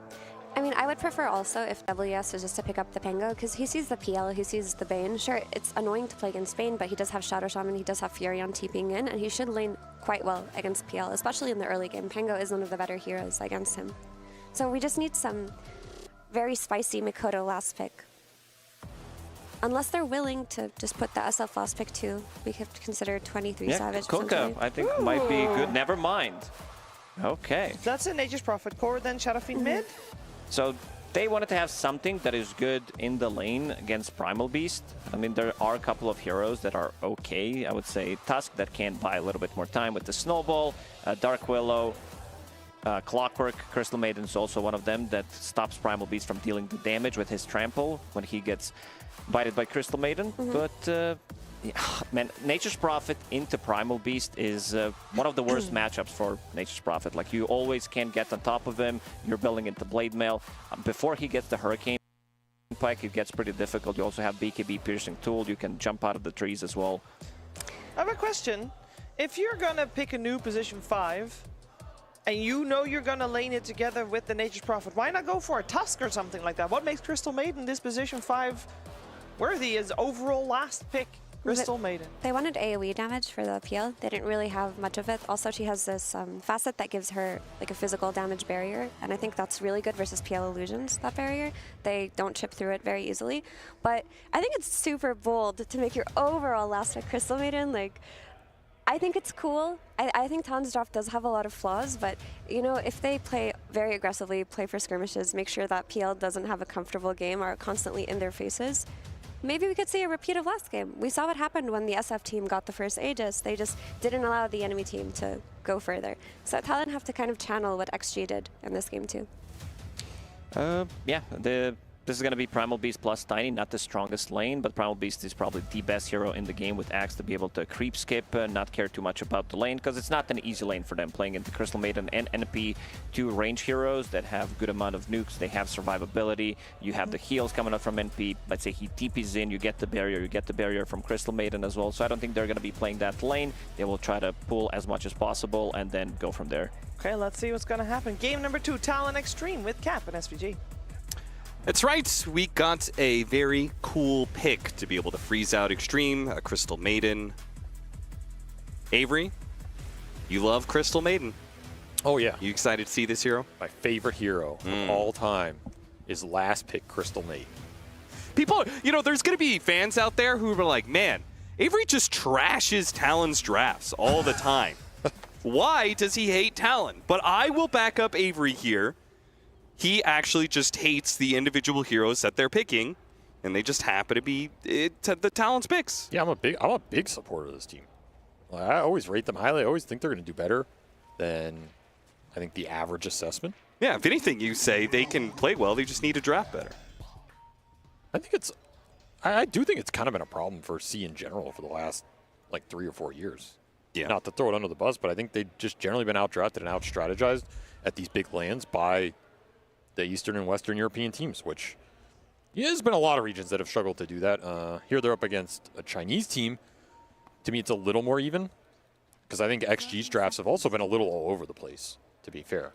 I mean, I would prefer also if WS was just to pick up the Pango, because he sees the PL, he sees the Bane. Sure, it's annoying to play against Bane, but he does have Shadow Shaman, he does have Furion TPing in, and he should lane quite well against PL, especially in the early game. Pango is one of the better heroes against him. So we just need some very spicy Mikoto last pick. Unless they're willing to just put the SF last pick too. We could consider 23 Savage. Kuka, I think, might be good. Never mind. Okay. That's a Nature's Prophet core, then Shadow Fiend mid. So they wanted to have something that is good in the lane against Primal Beast. I mean, there are a couple of heroes that are okay. I would say Tusk that can buy a little bit more time with the Snowball, Dark Willow, Clockwork, Crystal Maiden is also one of them that stops Primal Beast from dealing the damage with his trample when he gets bited by Crystal Maiden. But yeah, man, Nature's Prophet into Primal Beast is one of the worst matchups for Nature's Prophet. Like, you always can get on top of him. You're building into Blade Mail. Before he gets the Hurricane pike, it gets pretty difficult. You also have BKB piercing tool. You can jump out of the trees as well. I have a question. If you're gonna pick a new position 5, and you know you're gonna lane it together with the Nature's Prophet, why not go for a Tusk or something like that? What makes Crystal Maiden this position 5 worthy as overall last pick? Crystal Maiden. They wanted AoE damage for the PL. They didn't really have much of it. Also, she has this facet that gives her like a physical damage barrier, and I think that's really good versus PL illusions, that barrier. They don't chip through it very easily. But I think it's super bold to make your overall last pick Crystal Maiden. Like, I think it's cool. I think Talon's draft does have a lot of flaws, but you know, if they play very aggressively, play for skirmishes, make sure that PL doesn't have a comfortable game or are constantly in their faces, maybe we could see a repeat of last game. We saw what happened when the SF team got the first Aegis. They just didn't allow the enemy team to go further. So Talon have to kind of channel what XG did in this game too. Yeah, this is going to be Primal Beast plus Tiny, not the strongest lane, but Primal Beast is probably the best hero in the game with Axe to be able to creep skip, not care too much about the lane, because it's not an easy lane for them, playing into Crystal Maiden and NP, two range heroes that have good amount of nukes, they have survivability, you have the heals coming up from NP, let's say he TPs in, you get the barrier from Crystal Maiden as well, so I don't think they're going to be playing that lane. They will try to pull as much as possible and then go from there. Okay, let's see what's going to happen. Game number 2, Talon Xtreme with Cap and SVG. That's right, we got a very cool pick to be able to freeze out Xtreme, a Crystal Maiden. Avery, you love Crystal Maiden. Oh yeah. You excited to see this hero? My favorite hero of all time is last pick Crystal Maiden. People, you know, there's going to be fans out there who are like, man, Avery just trashes Talon's drafts all the time. Why does he hate Talon? But I will back up Avery here. He actually just hates the individual heroes that they're picking, and they just happen to be the Talon's picks. Yeah, I'm a big supporter of this team. I always rate them highly. I always think they're going to do better than, I think, the average assessment. Yeah, if anything, you say they can play well. They just need to draft better. I think it's, I do think it's kind of been a problem for C in general for the last, like, 3 or 4 years. Yeah. Not to throw it under the bus, but I think they've just generally been outdrafted and outstrategized at these big lands by the Eastern and Western European teams, which there's been a lot of regions that have struggled to do that. Here they're up against a Chinese team. To me, it's a little more even, because I think XG's drafts have also been a little all over the place, to be fair.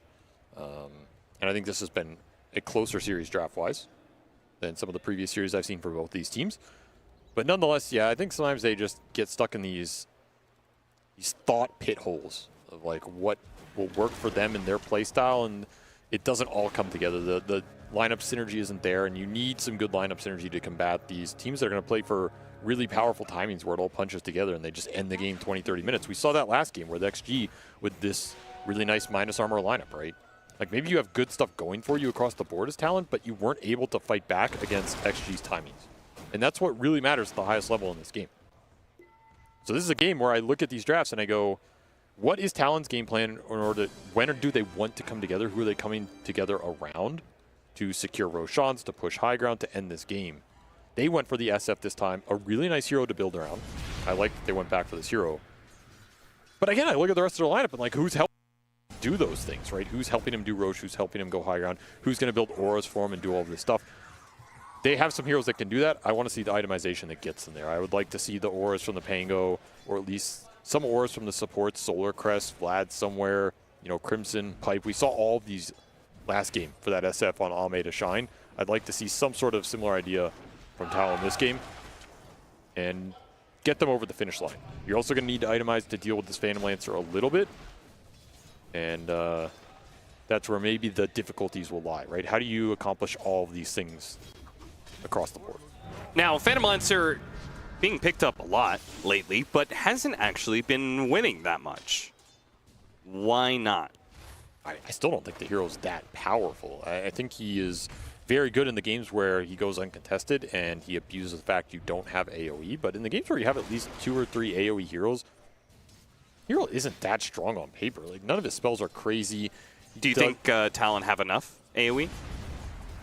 And I think this has been a closer series draft-wise than some of the previous series I've seen for both these teams. But nonetheless, yeah, I think sometimes they just get stuck in these thought pit holes of like what will work for them and their play style, and it doesn't all come together. The lineup synergy isn't there, and you need some good lineup synergy to combat these teams that are going to play for really powerful timings where it all punches together and they just end the game 20, 30 minutes. We saw that last game where the XG with this really nice minus armor lineup, right? Like maybe you have good stuff going for you across the board as talent, but you weren't able to fight back against XG's timings. And that's what really matters at the highest level in this game. So this is a game where I look at these drafts and I go, what is Talon's game plan in order to, when do they want to come together? Who are they coming together around to secure Roshan's, to push high ground, to end this game? They went for the SF this time, a really nice hero to build around. I like that they went back for this hero. But again, I look at the rest of their lineup and like, who's helping do those things, right? Who's helping him do Roche? Who's helping him go high ground? Who's going to build auras for him and do all this stuff? They have some heroes that can do that. I want to see the itemization that gets them there. I would like to see the auras from the Pango, or at least some auras from the supports, Solar Crest, Vlad somewhere, you know, Crimson, Pipe. We saw all of these last game for that SF on Ame to shine. I'd like to see some sort of similar idea from Talon this game and get them over the finish line. You're also going to need to itemize to deal with this Phantom Lancer a little bit, and that's where maybe the difficulties will lie, right? How do you accomplish all of these things across the board? Now, Phantom Lancer being picked up a lot lately, but hasn't actually been winning that much. Why not? I still don't think the hero's that powerful. I think he is very good in the games where he goes uncontested and he abuses the fact you don't have AoE, but in the games where you have at least 2 or 3 AoE heroes, hero isn't that strong on paper. Like, none of his spells are crazy. Do you think Talon have enough AoE?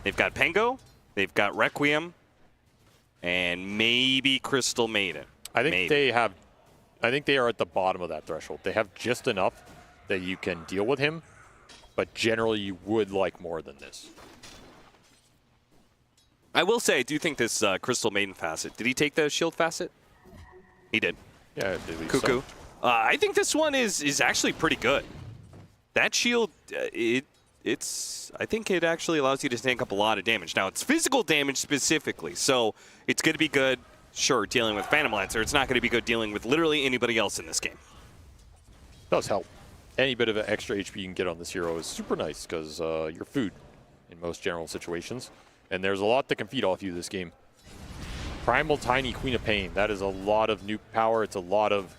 They've got Pango, they've got Requiem, and maybe Crystal Maiden. I think they have. I think they are at the bottom of that threshold. They have just enough that you can deal with him, but generally you would like more than this. I will say, I do think this Crystal Maiden facet. Did he take the shield facet? He did. Yeah, I believe Cuckoo. so. I think this one is actually pretty good. That shield, I think it actually allows you to tank up a lot of damage. Now, it's physical damage specifically, so it's going to be good, sure, dealing with Phantom Lancer. It's not going to be good dealing with literally anybody else in this game. Does help. Any bit of extra HP you can get on this hero is super nice because you're food in most general situations. And there's a lot that can feed off you this game. Primal Tiny Queen of Pain. That is a lot of nuke power. It's a lot of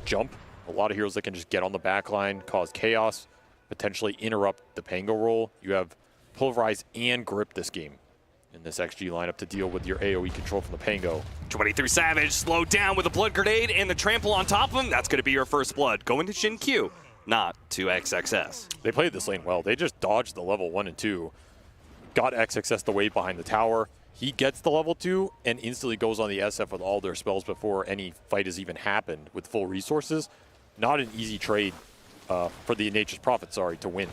jump. A lot of heroes that can just get on the back line, cause chaos, potentially interrupt the Pango roll. You have Pulverize and Grip this game in this XG lineup to deal with your AoE control from the Pango. 23 Savage slowed down with a Blood Grenade and the Trample on top of him. That's going to be your first blood. Going to Shin Q, not to XXS. They played this lane well. They just dodged the level 1 and 2, got XXS the wave behind the tower. He gets the level 2 and instantly goes on the SF with all their spells before any fight has even happened with full resources. Not an easy trade for the Nature's Prophet, to win.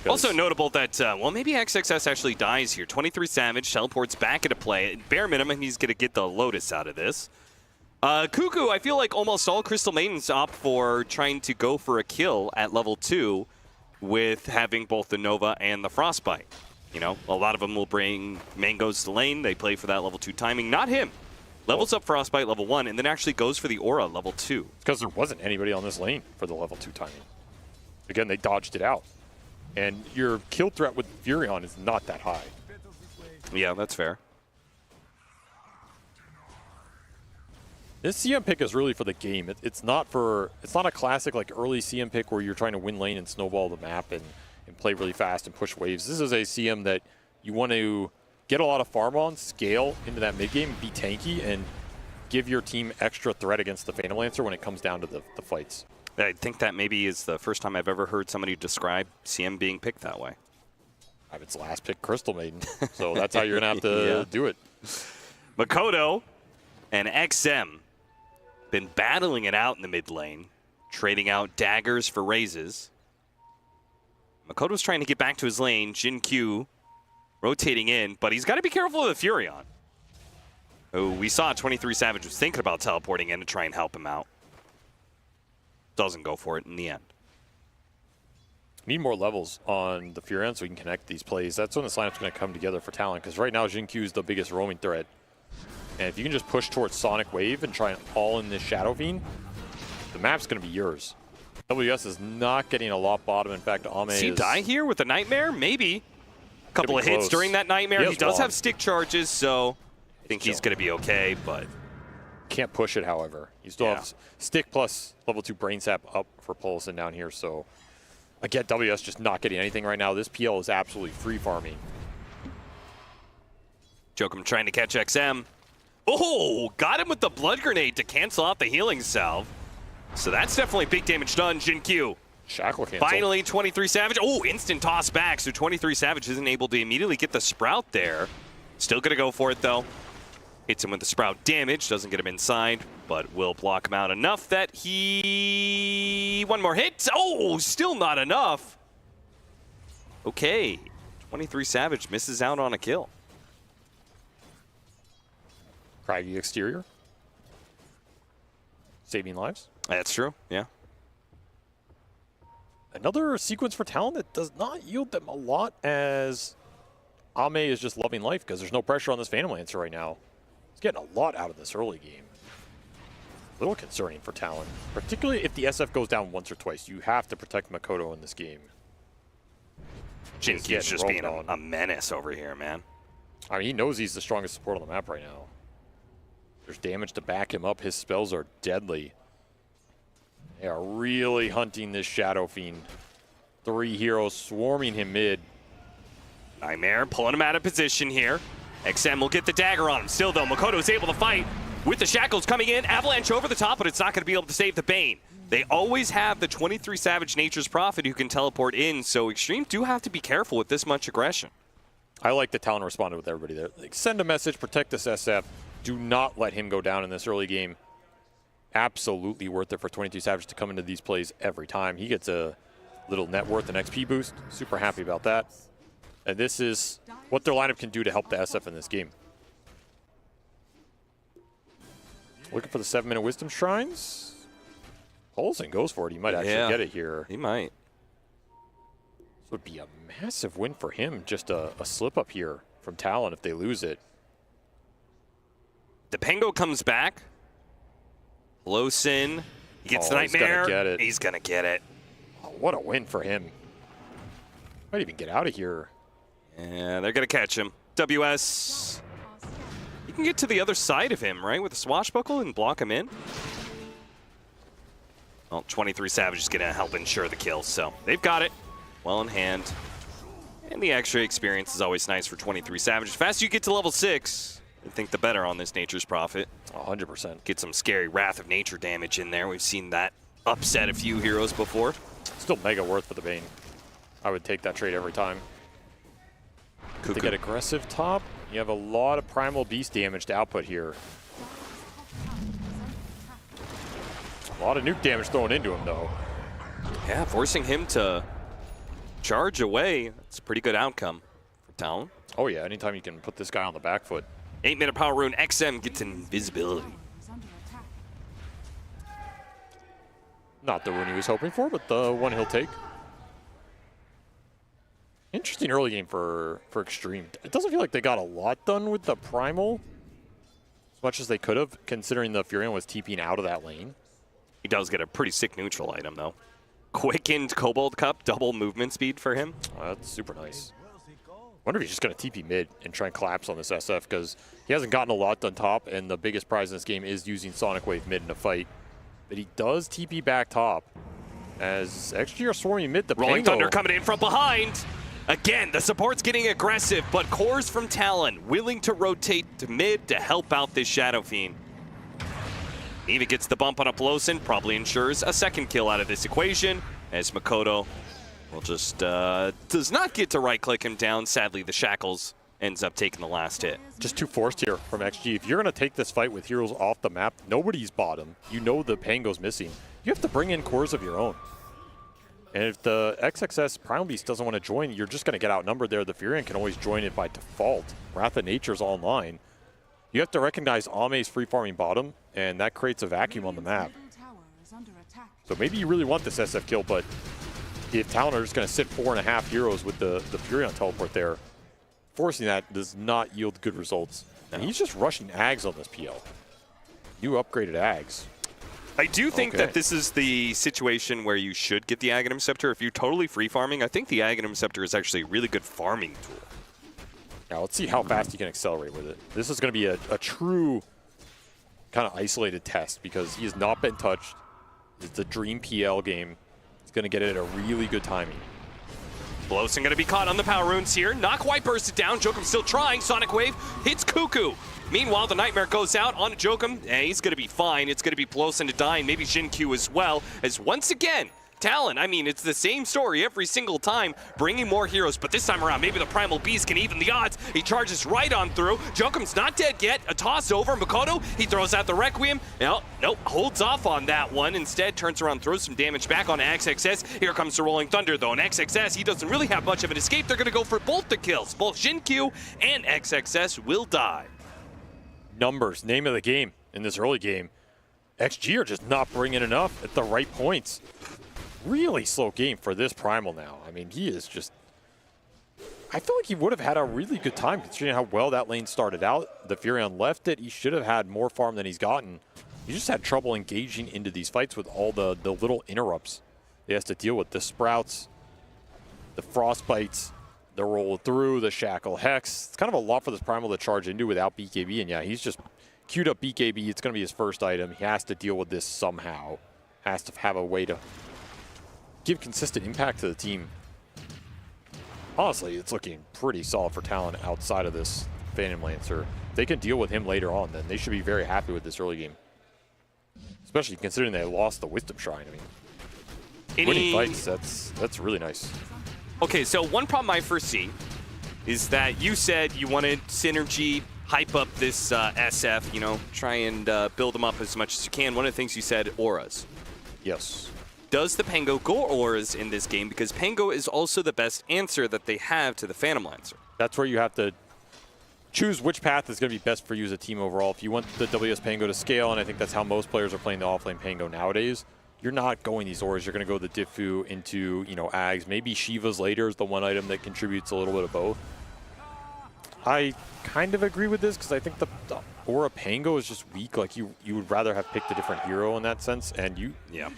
Also notable that, well, maybe XXS actually dies here. 23 Savage teleports back into play. At bare minimum, he's going to get the Lotus out of this. Cuckoo, I feel like almost all Crystal Maidens opt for trying to go for a kill at level 2 with having both the Nova and the Frostbite. You know, a lot of them will bring Mangoes to lane. They play for that level 2 timing. Not him. Levels up Frostbite level 1 and then actually goes for the Aura level 2. Because there wasn't anybody on this lane for the level 2 timing. Again, they dodged it out. And your kill threat with Furion is not that high. Yeah, that's fair. This CM pick is really for the game. It's not a classic like early CM pick where you're trying to win lane and snowball the map and play really fast and push waves. This is a CM that you want to get a lot of farm on, scale into that mid game, be tanky, and give your team extra threat against the Phantom Lancer when it comes down to the fights. I think that maybe is the first time I've ever heard somebody describe CM being picked that way. I have its last pick, Crystal Maiden. So that's how you're going to have to do it. Makoto and XM been battling it out in the mid lane, trading out daggers for raises. Makoto's trying to get back to his lane. Jin Q rotating in, but he's got to be careful with the Furion, who we saw 23 Savage was thinking about teleporting in to try and help him out. Doesn't go for it in the end. Need more levels on the Furion so we can connect these plays. That's when this lineup's going to come together for Talon, because right now Jin Q is the biggest roaming threat. And if you can just push towards Sonic Wave and try and all in this Shadow Fiend, the map's going to be yours. WS is not getting a lot bottom. In fact, Ame Does he die here with the Nightmare? Maybe. A couple of hits during that Nightmare. He does have stick charges, so I think he's going to be okay, but can't push it, however. You still have stick plus level 2 Brain Sap up for Polison down here, so again, WS just not getting anything right now. This PL is absolutely free farming. Jokum trying to catch XM. Oh, got him with the Blood Grenade to cancel out the healing salve. So that's definitely big damage done, Jin Q. Shackle cancel. Finally, 23 Savage. Oh, instant toss back, so 23 Savage isn't able to immediately get the Sprout there. Still going to go for it, though. Hits him with the Sprout damage, doesn't get him inside, but will block him out enough that he... One more hit. Oh, still not enough. Okay, 23 Savage misses out on a kill. Craggy exterior. Saving lives. That's true, yeah. Another sequence for Talon that does not yield them a lot, as Ame is just loving life because there's no pressure on this Phantom Lancer right now. He's getting a lot out of this early game. A little concerning for Talon, particularly if the SF goes down once or twice. You have to protect Makoto in this game. Jin Q's just being a menace over here, man. I mean, he knows he's the strongest support on the map right now. There's damage to back him up. His spells are deadly. They are really hunting this Shadow Fiend. 3 heroes swarming him mid. Nightmare pulling him out of position here. XM will get the dagger on him. Still, though, Makoto is able to fight with the shackles coming in. Avalanche over the top, but it's not going to be able to save the Bane. They always have the 23 Savage Nature's Prophet who can teleport in, so Xtreme do have to be careful with this much aggression. I like that Talon responded with everybody there. Like, send a message, protect this SF. Do not let him go down in this early game. Absolutely worth it for 22 Savage to come into these plays every time. He gets a little net worth and XP boost. Super happy about that. And this is what their lineup can do to help the SF in this game. Looking for the 7-minute Wisdom Shrines. Olsen goes for it. He might actually get it here. He might. This would be a massive win for him. Just a slip up here from Talon if they lose it. The Pango comes back. Losin. He gets the Nightmare. He's going to get it. Oh, what a win for him. Might even get out of here. Yeah, they're going to catch him. WS. You can get to the other side of him, right? With a swashbuckle and block him in. Well, 23 Savage is going to help ensure the kill, so they've got it well in hand. And the extra experience is always nice for 23 Savage. The faster you get to level 6, I think the better on this Nature's Prophet. 100%. Get some scary Wrath of Nature damage in there. We've seen that upset a few heroes before. Still mega worth for the Bane. I would take that trade every time. To get aggressive top, you have a lot of Primal Beast damage to output here. A lot of nuke damage thrown into him, though. Yeah, forcing him to charge away. That's a pretty good outcome for Talon. Oh, yeah, anytime you can put this guy on the back foot. 8-minute power rune. XM gets invisibility. Not the rune he was hoping for, but the one he'll take. Interesting early game for Xtreme. It doesn't feel like they got a lot done with the Primal as much as they could have, considering the Furion was TPing out of that lane. He does get a pretty sick neutral item, though. Quickened Kobold Cup, double movement speed for him. Oh, that's super nice. Wonder if he's just going to TP mid and try and collapse on this SF, because he hasn't gotten a lot done top, and the biggest prize in this game is using Sonic Wave mid in a fight. But he does TP back top as XG are swarming mid. The Rolling Pango. Thunder coming in from behind. Again, the support's getting aggressive, but cores from Talon willing to rotate to mid to help out this Shadow Fiend. Even gets the bump on a Plosin, probably ensures a second kill out of this equation, as Makoto will just does not get to right-click him down. Sadly, the Shackles ends up taking the last hit. Just too forced here from XG. If you're going to take this fight with heroes off the map, nobody's bottom. You know the Pango's missing. You have to bring in cores of your own. And if the XXS Primal Beast doesn't want to join, you're just going to get outnumbered there. The Furion can always join it by default. Wrath of Nature's online. You have to recognize Ame's free farming bottom, and that creates a vacuum on the map. So maybe you really want this SF kill, but if Talon are just going to sit 4.5 heroes with the Furion teleport there, forcing that does not yield good results. And he's just rushing Ags on this PL. You upgraded Ags. I do think that this is the situation where you should get the Aghanim Scepter. If you're totally free farming, I think the Aghanim Scepter is actually a really good farming tool. Now let's see how fast you can accelerate with it. This is going to be a true kind of isolated test because he has not been touched. It's a dream PL game. He's going to get it at a really good timing. Blosen going to be caught on the power runes here. Not quite bursted down. Jokum still trying. Sonic Wave hits Cuckoo. Meanwhile, the Nightmare goes out on Jokum. And he's going to be fine. It's going to be Blosen to die, and maybe Jinkyu as well. As once again, Talon, I mean, it's the same story every single time, bringing more heroes, but this time around, maybe the Primal Beast can even the odds. He charges right on through. Jokum's not dead yet. A toss over. Makoto, he throws out the Requiem. Nope, holds off on that one. Instead, turns around, throws some damage back on XXS. Here comes the Rolling Thunder, though. And XXS, he doesn't really have much of an escape. They're going to go for both the kills. Both Jinkyu and XXS will die. Numbers, name of the game in this early game. XG are just not bringing enough at the right points. Really slow game for this Primal now. I mean, he is just... I feel like he would have had a really good time considering how well that lane started out. The Furion left it. He should have had more farm than he's gotten. He just had trouble engaging into these fights with all the little interrupts he has to deal with. The Sprouts, the Frostbites, the Roll Through, the Shackle Hex. It's kind of a lot for this Primal to charge into without BKB. And yeah, he's just queued up BKB. It's going to be his first item. He has to deal with this somehow. Has to have a way to give consistent impact to the team. Honestly, it's looking pretty solid for Talon outside of this Phantom Lancer. If they can deal with him later on, then they should be very happy with this early game. Especially considering they lost the Wisdom Shrine. I mean, winning fights, that's really nice. Okay, so one problem I foresee is that you said you wanted synergy, hype up this SF, you know, try and build them up as much as you can. One of the things you said, auras. Yes. does the Pango go auras in this game? Because Pango is also the best answer that they have to the Phantom Lancer. That's where you have to choose which path is going to be best for you as a team overall. If you want the WS Pango to scale, and I think that's how most players are playing the offlane Pango nowadays, you're not going these auras. You're going to go the Diffu into, you know, Ags. Maybe Shiva's later is the one item that contributes a little bit of both. I kind of agree with this because I think the Aura Pango is just weak. Like you would rather have picked a different hero in that sense, and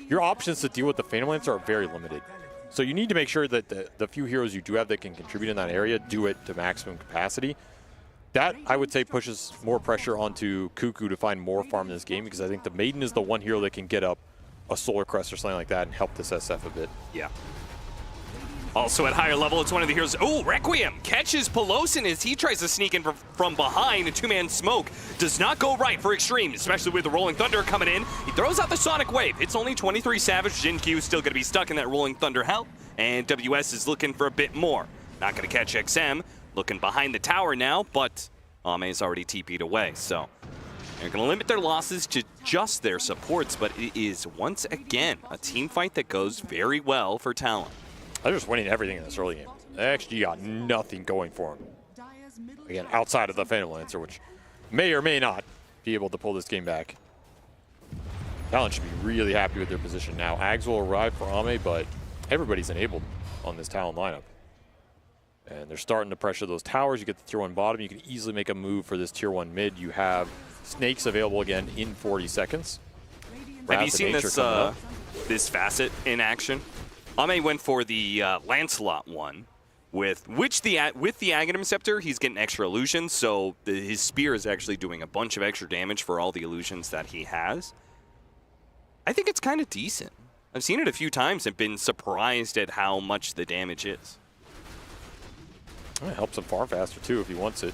your options to deal with the Phantom Lancer are very limited. So you need to make sure that the few heroes you do have that can contribute in that area do it to maximum capacity. That, I would say, pushes more pressure onto Cuckoo to find more farm in this game, because I think the Maiden is the one hero that can get up a Solar Crest or something like that and help this SF a bit. Yeah. Also at higher level, it's one of the heroes. Oh, Requiem catches Pelosin as he tries to sneak in from behind. A two-man smoke does not go right for Xtreme, especially with the Rolling Thunder coming in. He throws out the Sonic Wave. It's only 23 Savage. Jin Q is still going to be stuck in that Rolling Thunder hell, and WS is looking for a bit more. Not going to catch XM. Looking behind the tower now, but Ame is already TP'd away, so they're going to limit their losses to just their supports, but it is, once again, a team fight that goes very well for Talon. They're just winning everything in this early game. XG got nothing going for them. Again, outside of the Phantom Lancer, which may or may not be able to pull this game back. Talon should be really happy with their position now. Ags will arrive for Ame, but everybody's enabled on this Talon lineup. And they're starting to pressure those towers. You get the tier 1 bottom. You can easily make a move for this tier 1 mid. You have snakes available again in 40 seconds. Have you seen this this facet in action? Ame went for the Lancelot one, with the Aghanim Scepter, he's getting extra illusions, so his spear is actually doing a bunch of extra damage for all the illusions that he has. I think it's kind of decent. I've seen it a few times and been surprised at how much the damage is. It helps him farm faster too if he wants it.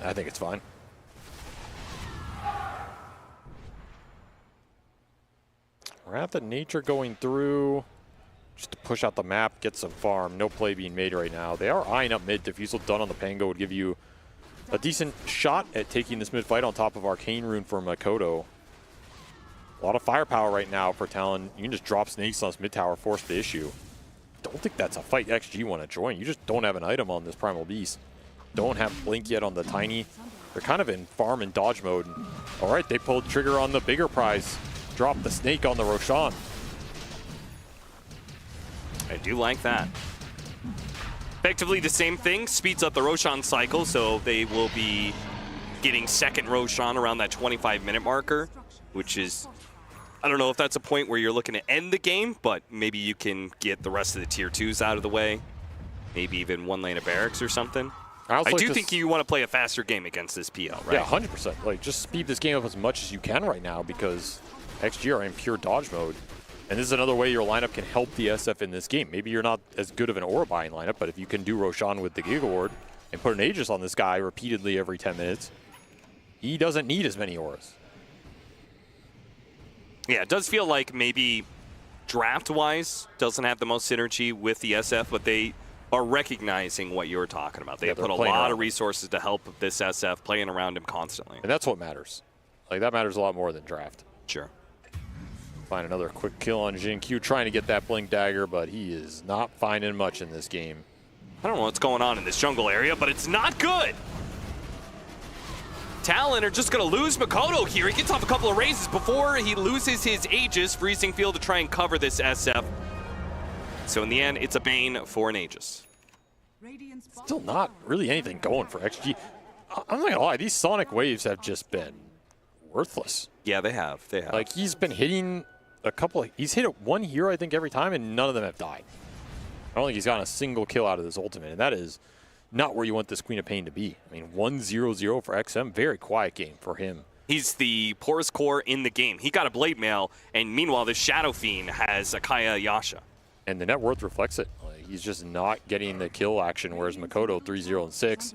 I think it's fine. Wrath of Nature going through just to push out the map, get some farm. No play being made right now. They are eyeing up mid. Diffusal done on the Pango would give you a decent shot at taking this mid fight on top of Arcane Rune for Makoto. A lot of firepower right now for Talon. You can just drop snakes on this mid tower, force the issue. Don't think that's a fight XG want to join. You just don't have an item on this Primal Beast. Don't have Blink yet on the Tiny. They're kind of in farm and dodge mode. All right, they pulled trigger on the bigger prize. Drop the snake on the Roshan. I do like that. Effectively the same thing, speeds up the Roshan cycle, so they will be getting second Roshan around that 25-minute marker, which is, I don't know if that's a point where you're looking to end the game, but maybe you can get the rest of the tier 2s out of the way. Maybe even one lane of barracks or something. I do think you want to play a faster game against this PL, right? Yeah, 100%. Like, just speed this game up as much as you can right now, because XG are in pure dodge mode. And this is another way your lineup can help the SF in this game. Maybe you're not as good of an aura buying lineup, but if you can do Roshan with the Giga Ward and put an Aegis on this guy repeatedly every 10 minutes, he doesn't need as many auras. Yeah, it does feel like maybe draft-wise doesn't have the most synergy with the SF, but they are recognizing what you're talking about. They have put a lot of resources to help this SF, playing around him constantly. And that's what matters. Like, that matters a lot more than draft. Sure. Find another quick kill on Jin Q, trying to get that Blink Dagger, but he is not finding much in this game. I don't know what's going on in this jungle area, but it's not good. Talon are just going to lose Makoto here. He gets off a couple of raises before he loses his Aegis. Freezing Field to try and cover this SF. So in the end, it's a Bane for an Aegis. Still not really anything going for XG. I'm not going to lie, these Sonic Waves have just been worthless. Yeah, they have. They have. Like, he's been hitting a couple of, he's hit one hero, I think, every time, and none of them have died. I don't think he's gotten a single kill out of this ultimate, and that is not where you want this Queen of Pain to be. I mean, 1-0-0 for XM, very quiet game for him. He's the poorest core in the game. He got a Blade Mail, and meanwhile, this Shadow Fiend has a Kaya Yasha. And the net worth reflects it. Like, he's just not getting the kill action, whereas Makoto, 3-0-6,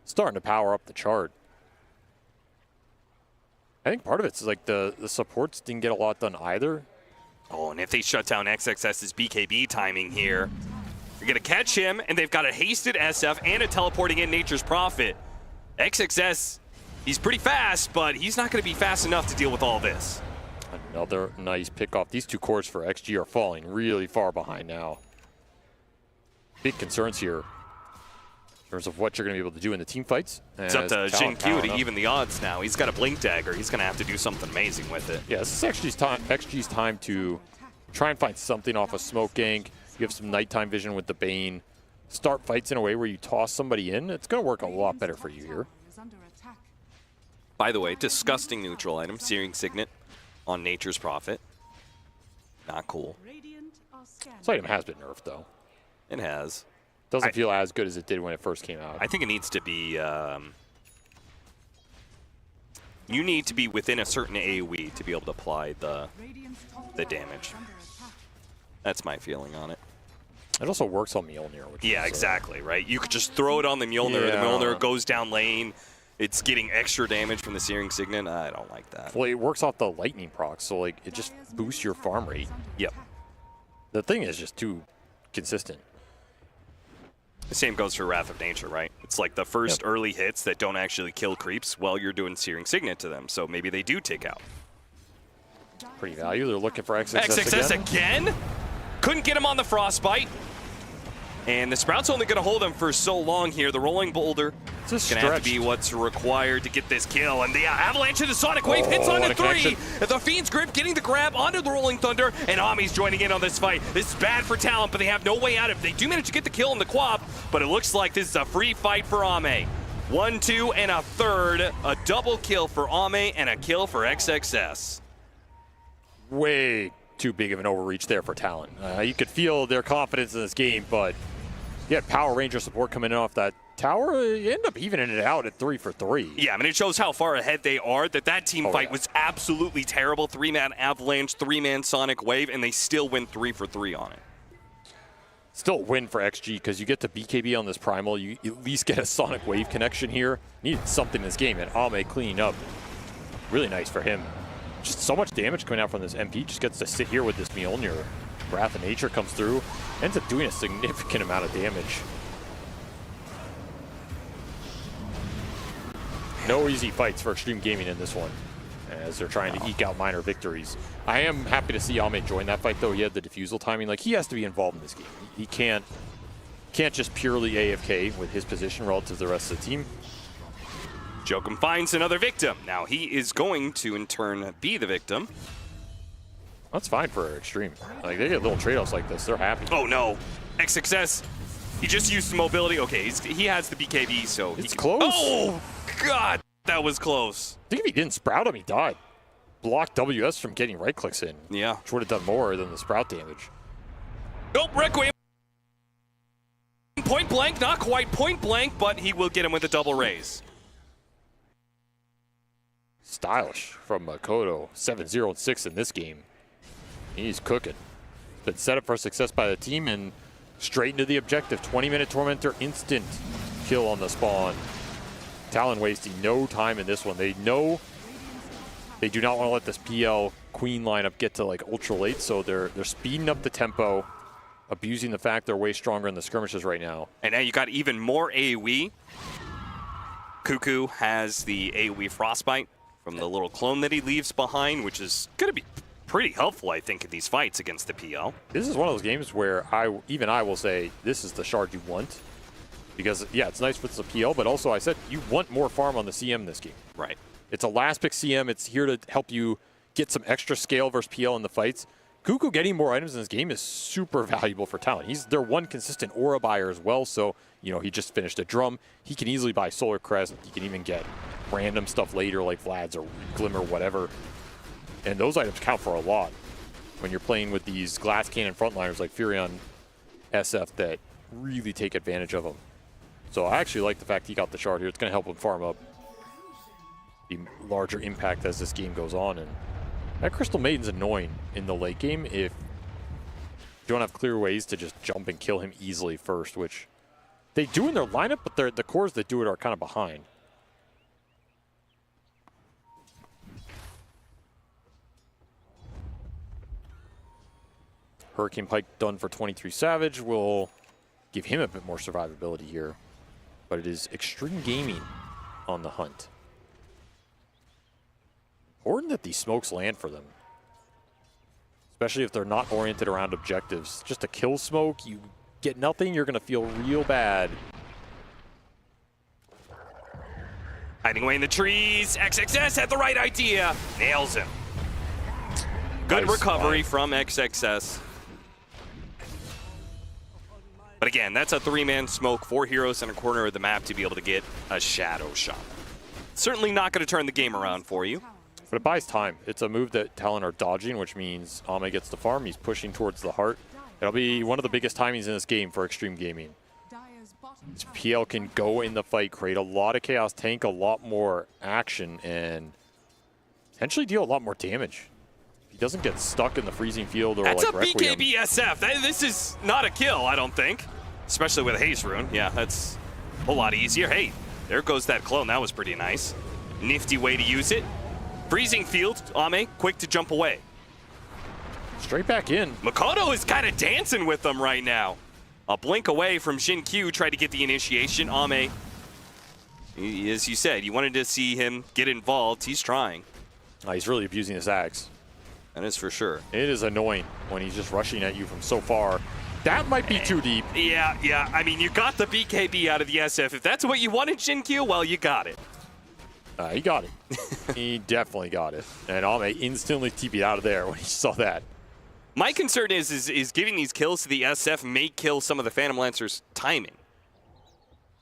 starting to power up the chart. I think part of it's like the supports didn't get a lot done either. Oh, and if they shut down XXS's BKB timing here, they're going to catch him, and they've got a hasted SF and a teleporting in Nature's Prophet. XXS He's pretty fast, but he's not going to be fast enough to deal with all this. Another nice pick off. These two cores for XG are falling really far behind now. Big concerns here in terms of what you're going to be able to do in the team fights. It's up to Jin-Q to even the odds now. He's got a Blink Dagger. He's going to have to do something amazing with it. Yeah, this is XG's time to try and find something off a smoke gank. You have some nighttime vision with the Bane. Start fights in a way where you toss somebody in. It's going to work a lot better for you here. By the way, disgusting neutral item, Searing Signet on Nature's Prophet. Not cool. This item has been nerfed, though. It has. Doesn't feel as good as it did when it first came out. I think it needs to be... you need to be within a certain AoE to be able to apply the damage. That's my feeling on it. It also works on Mjolnir. Which yeah, exactly, right? You could just throw it on the Mjolnir. Yeah. The Mjolnir goes down lane. It's getting extra damage from the Searing Signet. I don't like that. Well, it works off the lightning proc, so like it just boosts your farm rate. Yep. The thing is just too consistent. The same goes for Wrath of Nature, right? It's like the first early hits that don't actually kill creeps while you're doing Searing Signet to them, so maybe they do take out. Pretty value. They're looking for XXS, XXS again? Couldn't get him on the Frostbite. And the Sprout's only going to hold him for so long here. The Rolling Boulder is going to have to be what's required to get this kill. And the Avalanche of the Sonic Wave hits onto 3. The Fiend's Grip getting the grab onto the Rolling Thunder. And Ami's joining in on this fight. This is bad for Talon, but they have no way out of it. They do manage to get the kill in the Quap, but it looks like this is a free fight for Ame. 1, 2, and a third. A double kill for Ame and a kill for XXS. Way too big of an overreach there for Talon. You could feel their confidence in this game, but you had Power Ranger support coming in off that tower. You end up evening it out at 3 for 3. Yeah, I mean, it shows how far ahead they are. That team fight was absolutely terrible. 3-man Avalanche, 3-man Sonic Wave, and they still win 3 for 3 on it. Still a win for XG because you get the BKB on this Primal. You at least get a Sonic Wave connection here. Needed something in this game, and Ame cleaning up. Really nice for him. Just so much damage coming out from this MP. Just gets to sit here with this Mjolnir. Wrath of Nature comes through. Ends up doing a significant amount of damage. No easy fights for Xtreme Gaming in this one, as they're trying to eke out minor victories. I am happy to see Ame join that fight, though. He had the defusal timing. Like, he has to be involved in this game. He can't just purely AFK with his position relative to the rest of the team. Jokum finds another victim. Now he is going to, in turn, be the victim. That's fine for Xtreme. Like, they get little trade-offs like this. They're happy. Oh, no. XXS. He just used mobility. Okay, he has the BKB, so... It's close. Oh, God. That was close. I think if he didn't Sprout him, he died. Blocked WS from getting right-clicks in. Yeah. Which would have done more than the Sprout damage. Nope, Requiem. Point blank. Not quite point blank, but he will get him with a double raise. Stylish from Makoto. 7-0 and 6 in this game. He's cooking. Been set up for success by the team and straight into the objective. 20-minute Tormentor, instant kill on the spawn. Talon wasting no time in this one. They know they do not want to let this PL Queen lineup get to like ultra late, so they're speeding up the tempo, abusing the fact they're way stronger in the skirmishes right now. And now you got even more AoE. Cuckoo has the AoE Frostbite from the little clone that he leaves behind, which is going to be pretty helpful, I think, in these fights against the PL. This is one of those games where even I will say this is the shard you want. Because, yeah, it's nice with the PL, but also I said you want more farm on the CM in this game. Right. It's a last pick CM. It's here to help you get some extra scale versus PL in the fights. Cuckoo getting more items in this game is super valuable for Talon. He's their one consistent aura buyer as well, so, you know, he just finished a drum. He can easily buy Solar Crest. He can even get random stuff later like Vlad's or Glimmer, whatever. And those items count for a lot when you're playing with these glass cannon frontliners like Furion SF that really take advantage of them. So I actually like the fact he got the shard here. It's going to help him farm up the larger impact as this game goes on. And that Crystal Maiden's annoying in the late game if you don't have clear ways to just jump and kill him easily first, which they do in their lineup, but the cores that do it are kind of behind. Hurricane Pike done for 23 Savage will give him a bit more survivability here. But it is Xtreme Gaming on the hunt. Important that these smokes land for them. Especially if they're not oriented around objectives. Just a kill smoke, you get nothing, you're going to feel real bad. Hiding away in the trees. XXS had the right idea. Nails him. Good recovery from XXS. But again, that's a 3-man smoke, 4 heroes in a corner of the map to be able to get a shadow shot. Certainly not going to turn the game around for you. But it buys time. It's a move that Talon are dodging, which means Ame gets the farm. He's pushing towards the heart. It'll be one of the biggest timings in this game for Xtreme Gaming. This PL can go in the fight, create a lot of chaos, tank a lot more action, and potentially deal a lot more damage. He doesn't get stuck in the freezing field or that's like Requiem. BKB SF. This is not a kill, I don't think. Especially with a haste rune. Yeah, that's a whole lot easier. Hey, there goes that clone. That was pretty nice. Nifty way to use it. Freezing field. Ame, quick to jump away. Straight back in. Makoto is kind of dancing with them right now. A blink away from Shin Q, tried to get the initiation. Ame, as you said, you wanted to see him get involved. He's trying. He's really abusing his axe. That is for sure. It is annoying when he's just rushing at you from so far. That might be too deep. Yeah. I mean, you got the BKB out of the SF. If that's what you wanted, Shin Q, well, you got it. He got it. He definitely got it. And Ame instantly TP'd out of there when he saw that. My concern is giving these kills to the SF may kill some of the Phantom Lancer's timing.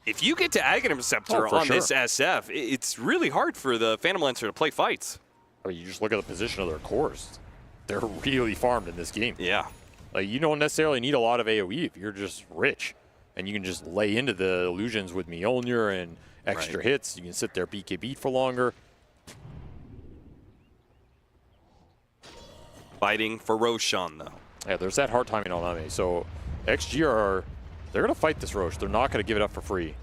If you get to Aghanim Scepter on this SF, it's really hard for the Phantom Lancer to play fights. I mean, you just look at the position of their cores. They're really farmed in this game. Yeah. Like, you don't necessarily need a lot of AoE if you're just rich. And you can just lay into the illusions with Mjolnir and extra hits. You can sit there BKB for longer. Fighting for Roshan, though. Yeah, there's that hard timing on Ame. So XG they're going to fight this Rosh. They're not going to give it up for free.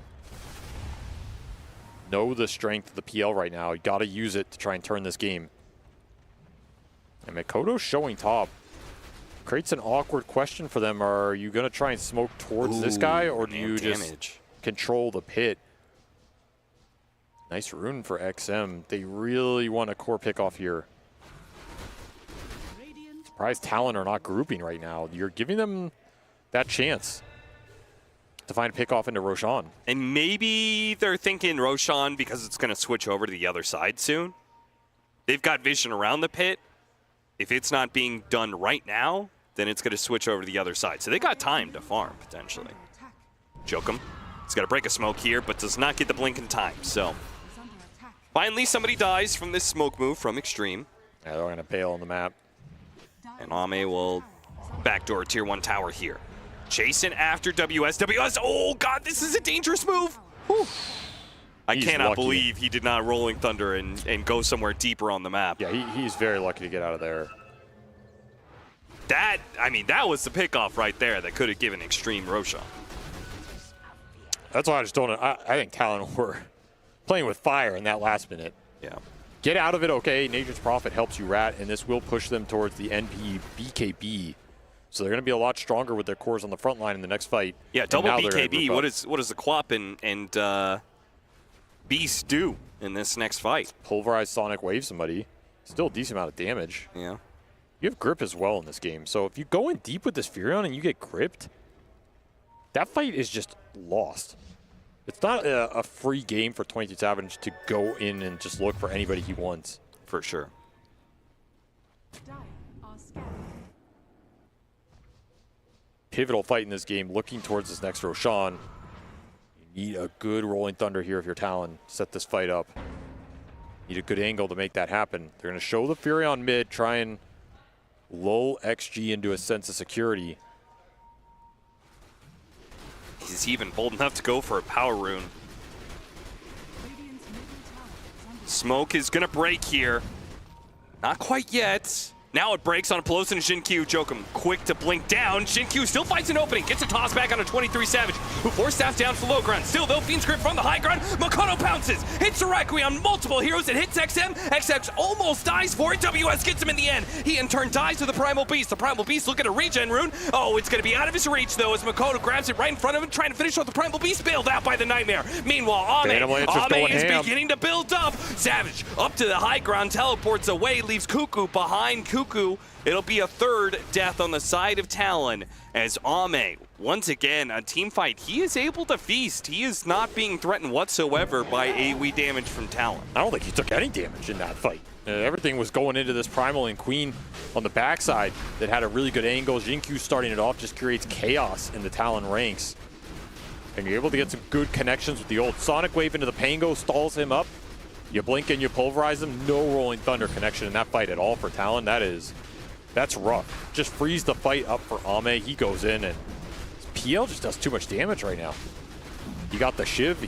Know the strength of the PL right now. You got to use it to try and turn this game. And Makoto's showing top. Creates an awkward question for them. Are you going to try and smoke towards this guy, or do you just control the pit? Nice rune for XM. They really want a core pick off here. Surprised Talon are not grouping right now. You're giving them that chance to find a pick off into Roshan. And maybe they're thinking Roshan because it's going to switch over to the other side soon. They've got vision around the pit. If it's not being done right now, then it's going to switch over to the other side. So they got time to farm, potentially. Jokum. He's got to break a smoke here, but does not get the blink in time. So finally somebody dies from this smoke move from Xtreme. Yeah, they're going to bail on the map. And Ame will backdoor tier 1 tower here. Chasing after WS. WS, oh god, this is a dangerous move. Whew. I cannot believe he did not Rolling Thunder and go somewhere deeper on the map. Yeah, he's very lucky to get out of there. That was the pickoff right there that could have given Xtreme Roshan. That's why I just don't. I think Talon were playing with fire in that last minute. Yeah. Get out of it, okay. Nature's Prophet helps you rat, and this will push them towards the NP BKB. So they're going to be a lot stronger with their cores on the front line in the next fight. Yeah, double BKB. What does the Quap and Beast do in this next fight? Pulverize Sonic Wave somebody. Still a decent amount of damage. Yeah. You have grip as well in this game. So if you go in deep with this Furion and you get gripped, that fight is just lost. It's not a free game for 22 Savage to go in and just look for anybody he wants. For sure. Pivotal fight in this game, looking towards this next Roshan. You need a good Rolling Thunder here if you're Talon. Set this fight up. Need a good angle to make that happen. They're going to show the Fury on mid, try and lull XG into a sense of security. He's even bold enough to go for a power rune. Smoke is going to break here. Not quite yet. Now it breaks on Pelosi and Shin-Q. Jokum quick to blink down. Shin-Q still finds an opening. Gets a toss back on a 23 Savage, who force staffs down for low ground. Still, though, Fiend's Grip from the high ground. Makoto pounces. Hits directly on multiple heroes. It hits XM. XX almost dies for it. WS gets him in the end. He, in turn, dies to the Primal Beast. The Primal Beast looking at a regen rune. Oh, it's going to be out of his reach, though, as Makoto grabs it right in front of him, trying to finish off the Primal Beast, bailed out by the Nightmare. Meanwhile, Ame is beginning to build up. Savage up to the high ground, teleports away, leaves Cuckoo behind. Cuckoo, it'll be a third death on the side of Talon as Ame, once again, a team fight, he is able to feast. He is not being threatened whatsoever by AoE damage from Talon. I don't think he took any damage in that fight. Everything was going into this Primal and Queen on the backside that had a really good angle. Jin-Q starting it off just creates chaos in the Talon ranks. And you're able to get some good connections with the old Sonic Wave into the Pango, stalls him up. You blink and you pulverize him. No Rolling Thunder connection in that fight at all for Talon. That's rough. Just freeze the fight up for Ame. He goes in and PL just does too much damage right now. He got the Shiv.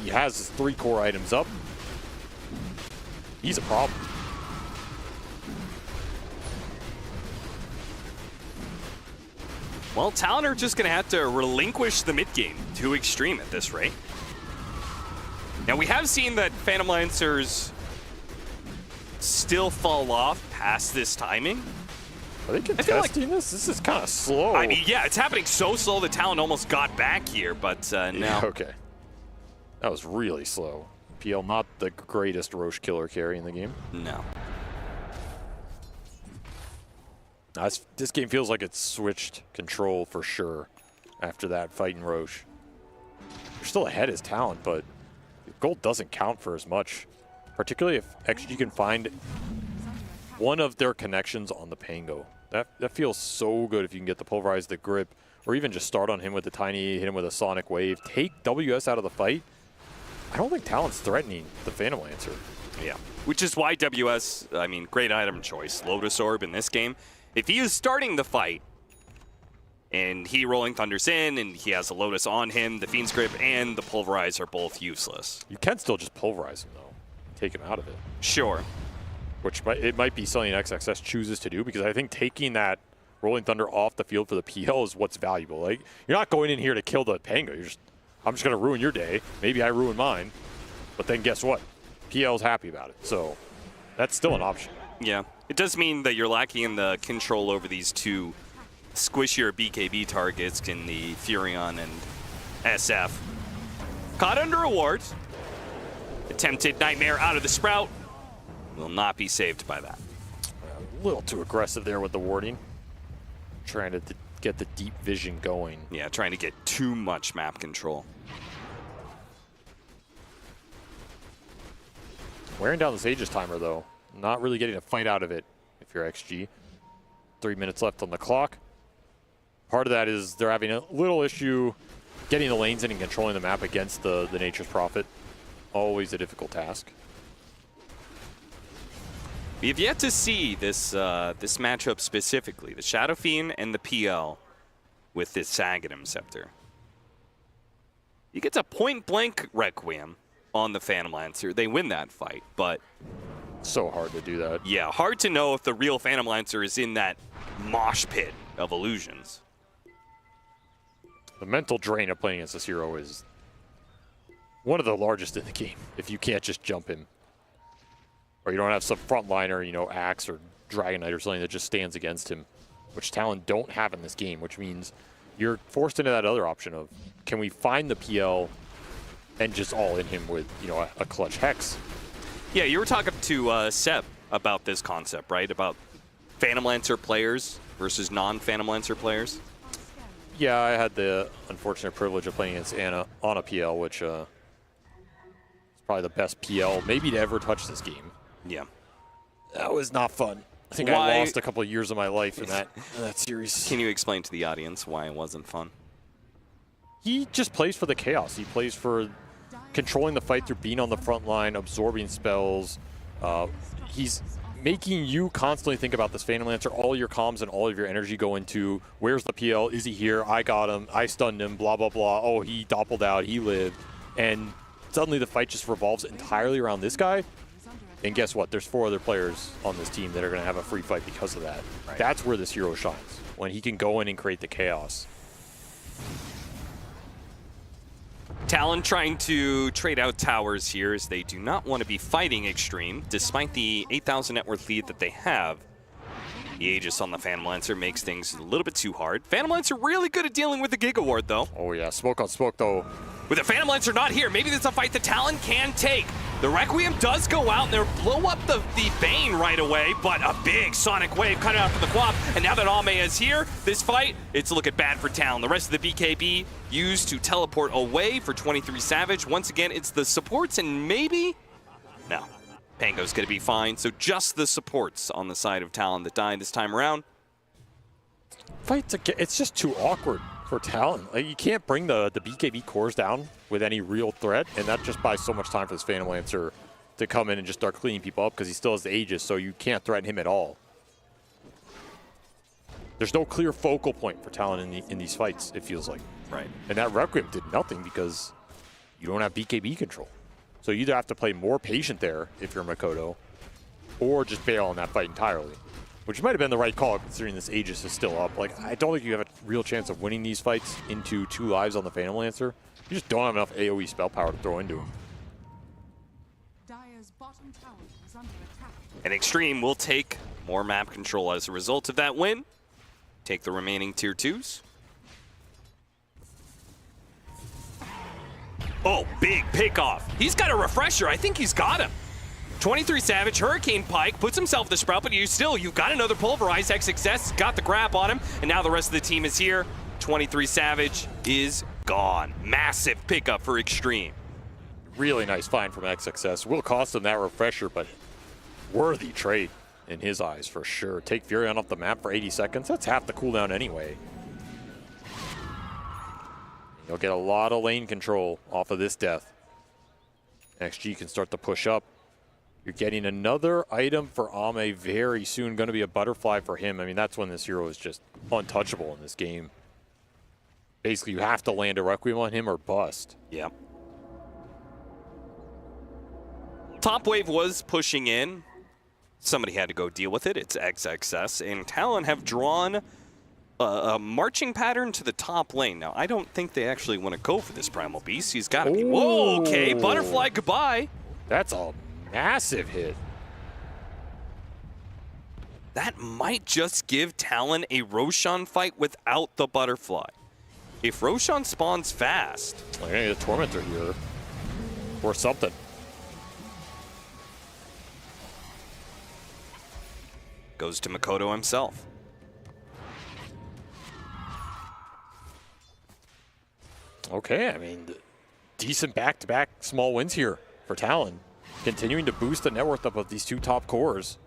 He has his 3 core items up. He's a problem. Well, Talon are just going to have to relinquish the mid game to Xtreme at this rate. Now, we have seen that Phantom Lancers still fall off past this timing. Are they contesting this? This is kind of slow. I mean, yeah, it's happening so slow that Talon almost got back here, but no. Yeah, okay. That was really slow. PL not the greatest Roche killer carry in the game. No. This game feels like it's switched control for sure after that fight in Roche. They're still ahead as Talon, but gold doesn't count for as much, particularly if XG can find one of their connections on the Pango. That feels so good if you can get the Pulverize, the Grip, or even just start on him with the Tiny, hit him with a Sonic Wave, take WS out of the fight. I don't think Talon's threatening the Phantom Lancer. Yeah, which is why WS, I mean, great item choice. Lotus Orb in this game. If he is starting the fight, and he Rolling Thunders in, and he has a Lotus on him, the Fiend's Grip and the Pulverize are both useless. You can still just Pulverize him, though. Take him out of it. Sure. Which it might be something XXS chooses to do, because I think taking that Rolling Thunder off the field for the PL is what's valuable. Like, you're not going in here to kill the Pango. I'm just going to ruin your day. Maybe I ruin mine. But then guess what? PL's happy about it. So that's still an option. Yeah. It does mean that you're lacking in the control over these two squishier BKB targets in the Furion and SF. Caught under a ward. Attempted Nightmare out of the Sprout. Will not be saved by that. A little too aggressive there with the warding. Trying to get the deep vision going. Yeah, trying to get too much map control. Wearing down this Aegis timer, though. Not really getting a fight out of it if you're XG. 3 minutes left on the clock. Part of that is they're having a little issue getting the lanes in and controlling the map against the Nature's Prophet. Always a difficult task. We have yet to see this this matchup specifically, the Shadow Fiend and the PL with this Sagatum Scepter. He gets a point-blank Requiem on the Phantom Lancer. They win that fight, but... So hard to do that. Yeah, hard to know if the real Phantom Lancer is in that mosh pit of illusions. The mental drain of playing against this hero is one of the largest in the game, if you can't just jump him. Or you don't have some frontliner, you know, Axe or Dragon Knight or something that just stands against him, which Talon don't have in this game, which means you're forced into that other option of, can we find the PL and just all in him with, you know, a clutch Hex? Yeah, you were talking to Seb about this concept, right? About Phantom Lancer players versus non-Phantom Lancer players. Yeah, I had the unfortunate privilege of playing against Anna on a PL, which is probably the best PL maybe to ever touch this game. Yeah. That was not fun. I think I lost a couple of years of my life in that series. Can you explain to the audience why it wasn't fun? He just plays for the chaos. He plays for controlling the fight through being on the front line, absorbing spells. He's making you constantly think about this Phantom Lancer. All your comms and all of your energy go into, where's the PL? Is he here? I got him. I stunned him. Blah, blah, blah. Oh, he doppeled out. He lived. And suddenly the fight just revolves entirely around this guy. And guess what? There's 4 other players on this team that are going to have a free fight because of that. Right. That's where this hero shines, when he can go in and create the chaos. Talon trying to trade out towers here as they do not want to be fighting Xtreme, despite the 8,000 net worth lead that they have. The Aegis on the Phantom Lancer makes things a little bit too hard. Phantom Lancer really good at dealing with the Giga Ward, though. Oh yeah, smoke on smoke, though. With the Phantom Lancer not here, maybe this is a fight that Talon can take. The Requiem does go out and they'll blow up the Bane right away, but a big Sonic Wave cut out for the Quap. And now that Ame is here, this fight, it's looking bad for Talon. The rest of the BKB used to teleport away for 23 Savage. Once again, it's the supports and maybe... No. Pango's going to be fine, so just the supports on the side of Talon that died this time around. It's just too awkward for Talon. Like, you can't bring the BKB cores down with any real threat, and that just buys so much time for this Phantom Lancer to come in and just start cleaning people up because he still has the Aegis, so you can't threaten him at all. There's no clear focal point for Talon in these fights, it feels like. Right. And that Requiem did nothing because you don't have BKB control. So you either have to play more patient there if you're Makoto, or just bail on that fight entirely. Which might have been the right call considering this Aegis is still up. Like, I don't think you have a real chance of winning these fights into 2 lives on the Phantom Lancer. You just don't have enough AoE spell power to throw into him. Dire's bottom tower is under attack. And Xtreme will take more map control as a result of that win. Take the remaining tier 2s. Oh, big pickoff. He's got a refresher. I think he's got him. 23 Savage, Hurricane Pike, puts himself the sprout, but you've got another Pulverize. XXS got the grab on him, and now the rest of the team is here. 23 Savage is gone. Massive pickup for Xtreme. Really nice find from XXS. Will cost him that refresher, but worthy trade in his eyes for sure. Take Furion off the map for 80 seconds. That's half the cooldown anyway. You'll get a lot of lane control off of this death. XG can start to push up. You're getting another item for Ame very soon. Going to be a butterfly for him. I mean, that's when this hero is just untouchable in this game. Basically, you have to land a Requiem on him or bust. Yeah. Top wave was pushing in. Somebody had to go deal with it. It's XXS. And Talon have drawn a marching pattern to the top lane. Now, I don't think they actually want to go for this Primal Beast. He's got to be... Whoa, okay. Butterfly, goodbye. That's a massive hit. That might just give Talon a Roshan fight without the Butterfly. If Roshan spawns fast... We're going to get a Tormentor here. Or something. Goes to Makoto himself. Okay, I mean, decent back-to-back small wins here for Talon. Continuing to boost the net worth up of these 2 top cores.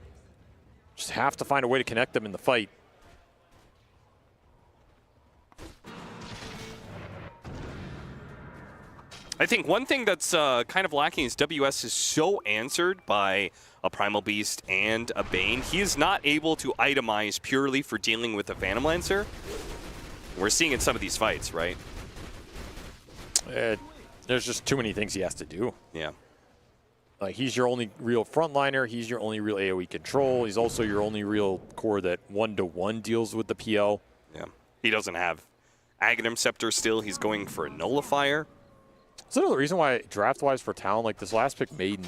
Just have to find a way to connect them in the fight. I think one thing that's kind of lacking is WS is so answered by a Primal Beast and a Bane. He is not able to itemize purely for dealing with a Phantom Lancer. We're seeing in some of these fights, right? There's just too many things he has to do. Yeah. Like, he's your only real frontliner. He's your only real AoE control. He's also your only real core that one-to-one deals with the PL. Yeah. He doesn't have Aghanim Scepter still. He's going for a Nullifier. That's another reason why, draft-wise for Talon, like this last pick, Maiden,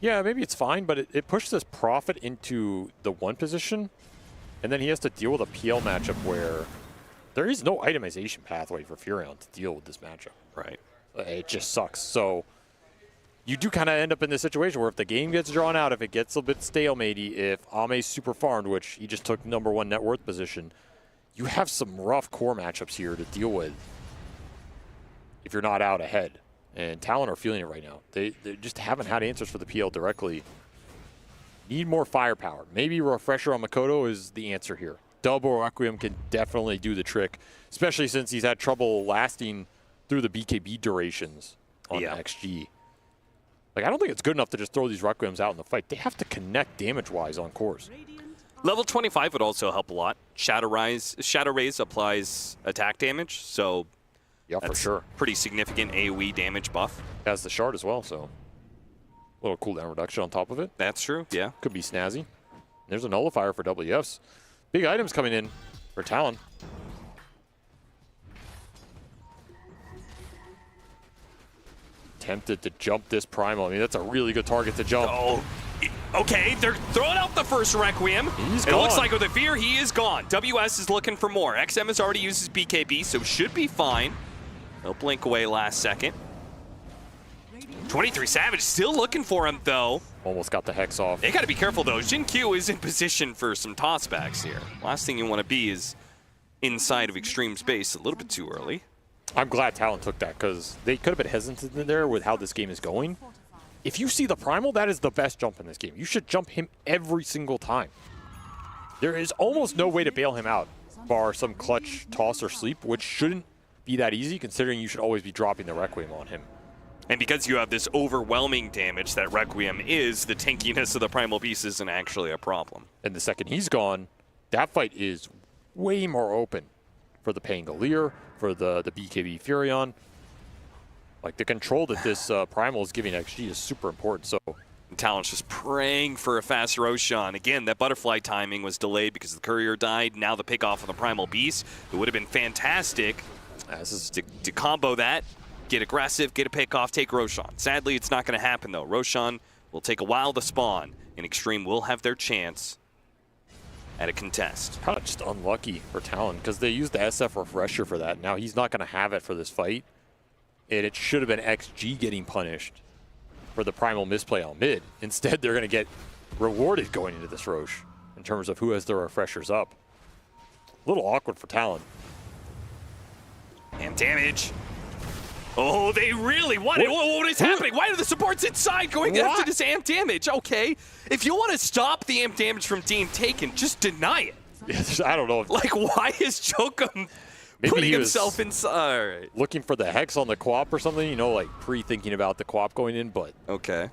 yeah, maybe it's fine, but it pushes this Prophet into the 1 position, and then he has to deal with a PL matchup where there is no itemization pathway for Furion to deal with this matchup. Right. It just sucks. So you do kind of end up in this situation where if the game gets drawn out, if it gets a bit stalematey, if Ame's super farmed, which he just took #1 net worth position, you have some rough core matchups here to deal with if you're not out ahead. And Talon are feeling it right now. They just haven't had answers for the PL directly. Need more firepower. Maybe Refresher on Makoto is the answer here. Double Requiem can definitely do the trick, especially since he's had trouble lasting through the BKB durations on XG. Like, I don't think it's good enough to just throw these Requiems out in the fight. They have to connect damage-wise on cores. Level 25 would also help a lot. Shadow Raise applies attack damage, so yeah, for sure. Pretty significant AoE damage buff. Has the shard as well, so. little cooldown reduction on top of it. That's true, yeah. Could be snazzy. There's a nullifier for WFs. Big items coming in for Talon. Tempted to jump this Primal. I mean, that's a really good target to jump. Oh, okay, they're throwing out the first Requiem. It looks like with the Fear, he is gone. WS is looking for more. XM has already used his BKB, so should be fine. He'll blink away last second. 23 Savage still looking for him, though. Almost got the Hex off. They got to be careful, though. Jin Q is in position for some tossbacks here. Last thing you want to be is inside of Xtreme space a little bit too early. I'm glad Talon took that, because they could have been hesitant in there with how this game is going. If you see the Primal, that is the best jump in this game. You should jump him every single time. There is almost no way to bail him out, bar some clutch toss or sleep, which shouldn't be that easy, considering you should always be dropping the Requiem on him. And because you have this overwhelming damage that Requiem is, the tankiness of the Primal Beast isn't actually a problem. And the second he's gone, that fight is way more open for the Pangolier, for the BKB Furion. Like, the control that this Primal is giving XG is super important. So Talon's just praying for a fast Roshan. Again, that butterfly timing was delayed because the Courier died. Now the pick off of the Primal Beast. It would have been fantastic to combo that, get aggressive, get a pick off, take Roshan. Sadly, it's not going to happen, though. Roshan will take a while to spawn, and Xtreme will have their chance at a contest. Kind of just unlucky for Talon, because they used the SF Refresher for that. Now he's not going to have it for this fight. And it should have been XG getting punished for the Primal misplay on mid. Instead, they're going to get rewarded going into this Roche in terms of who has their refreshers up. A little awkward for Talon. And damage. Oh, they really want it. What is happening? Why are the supports inside going after this amp damage? Okay, if you want to stop the amp damage from being taken, just deny it. I don't know. Like, why is Jokum putting himself inside? Right. Looking for the Hex on the co-op or something, you know, like pre-thinking about the co-op going in, but... Okay.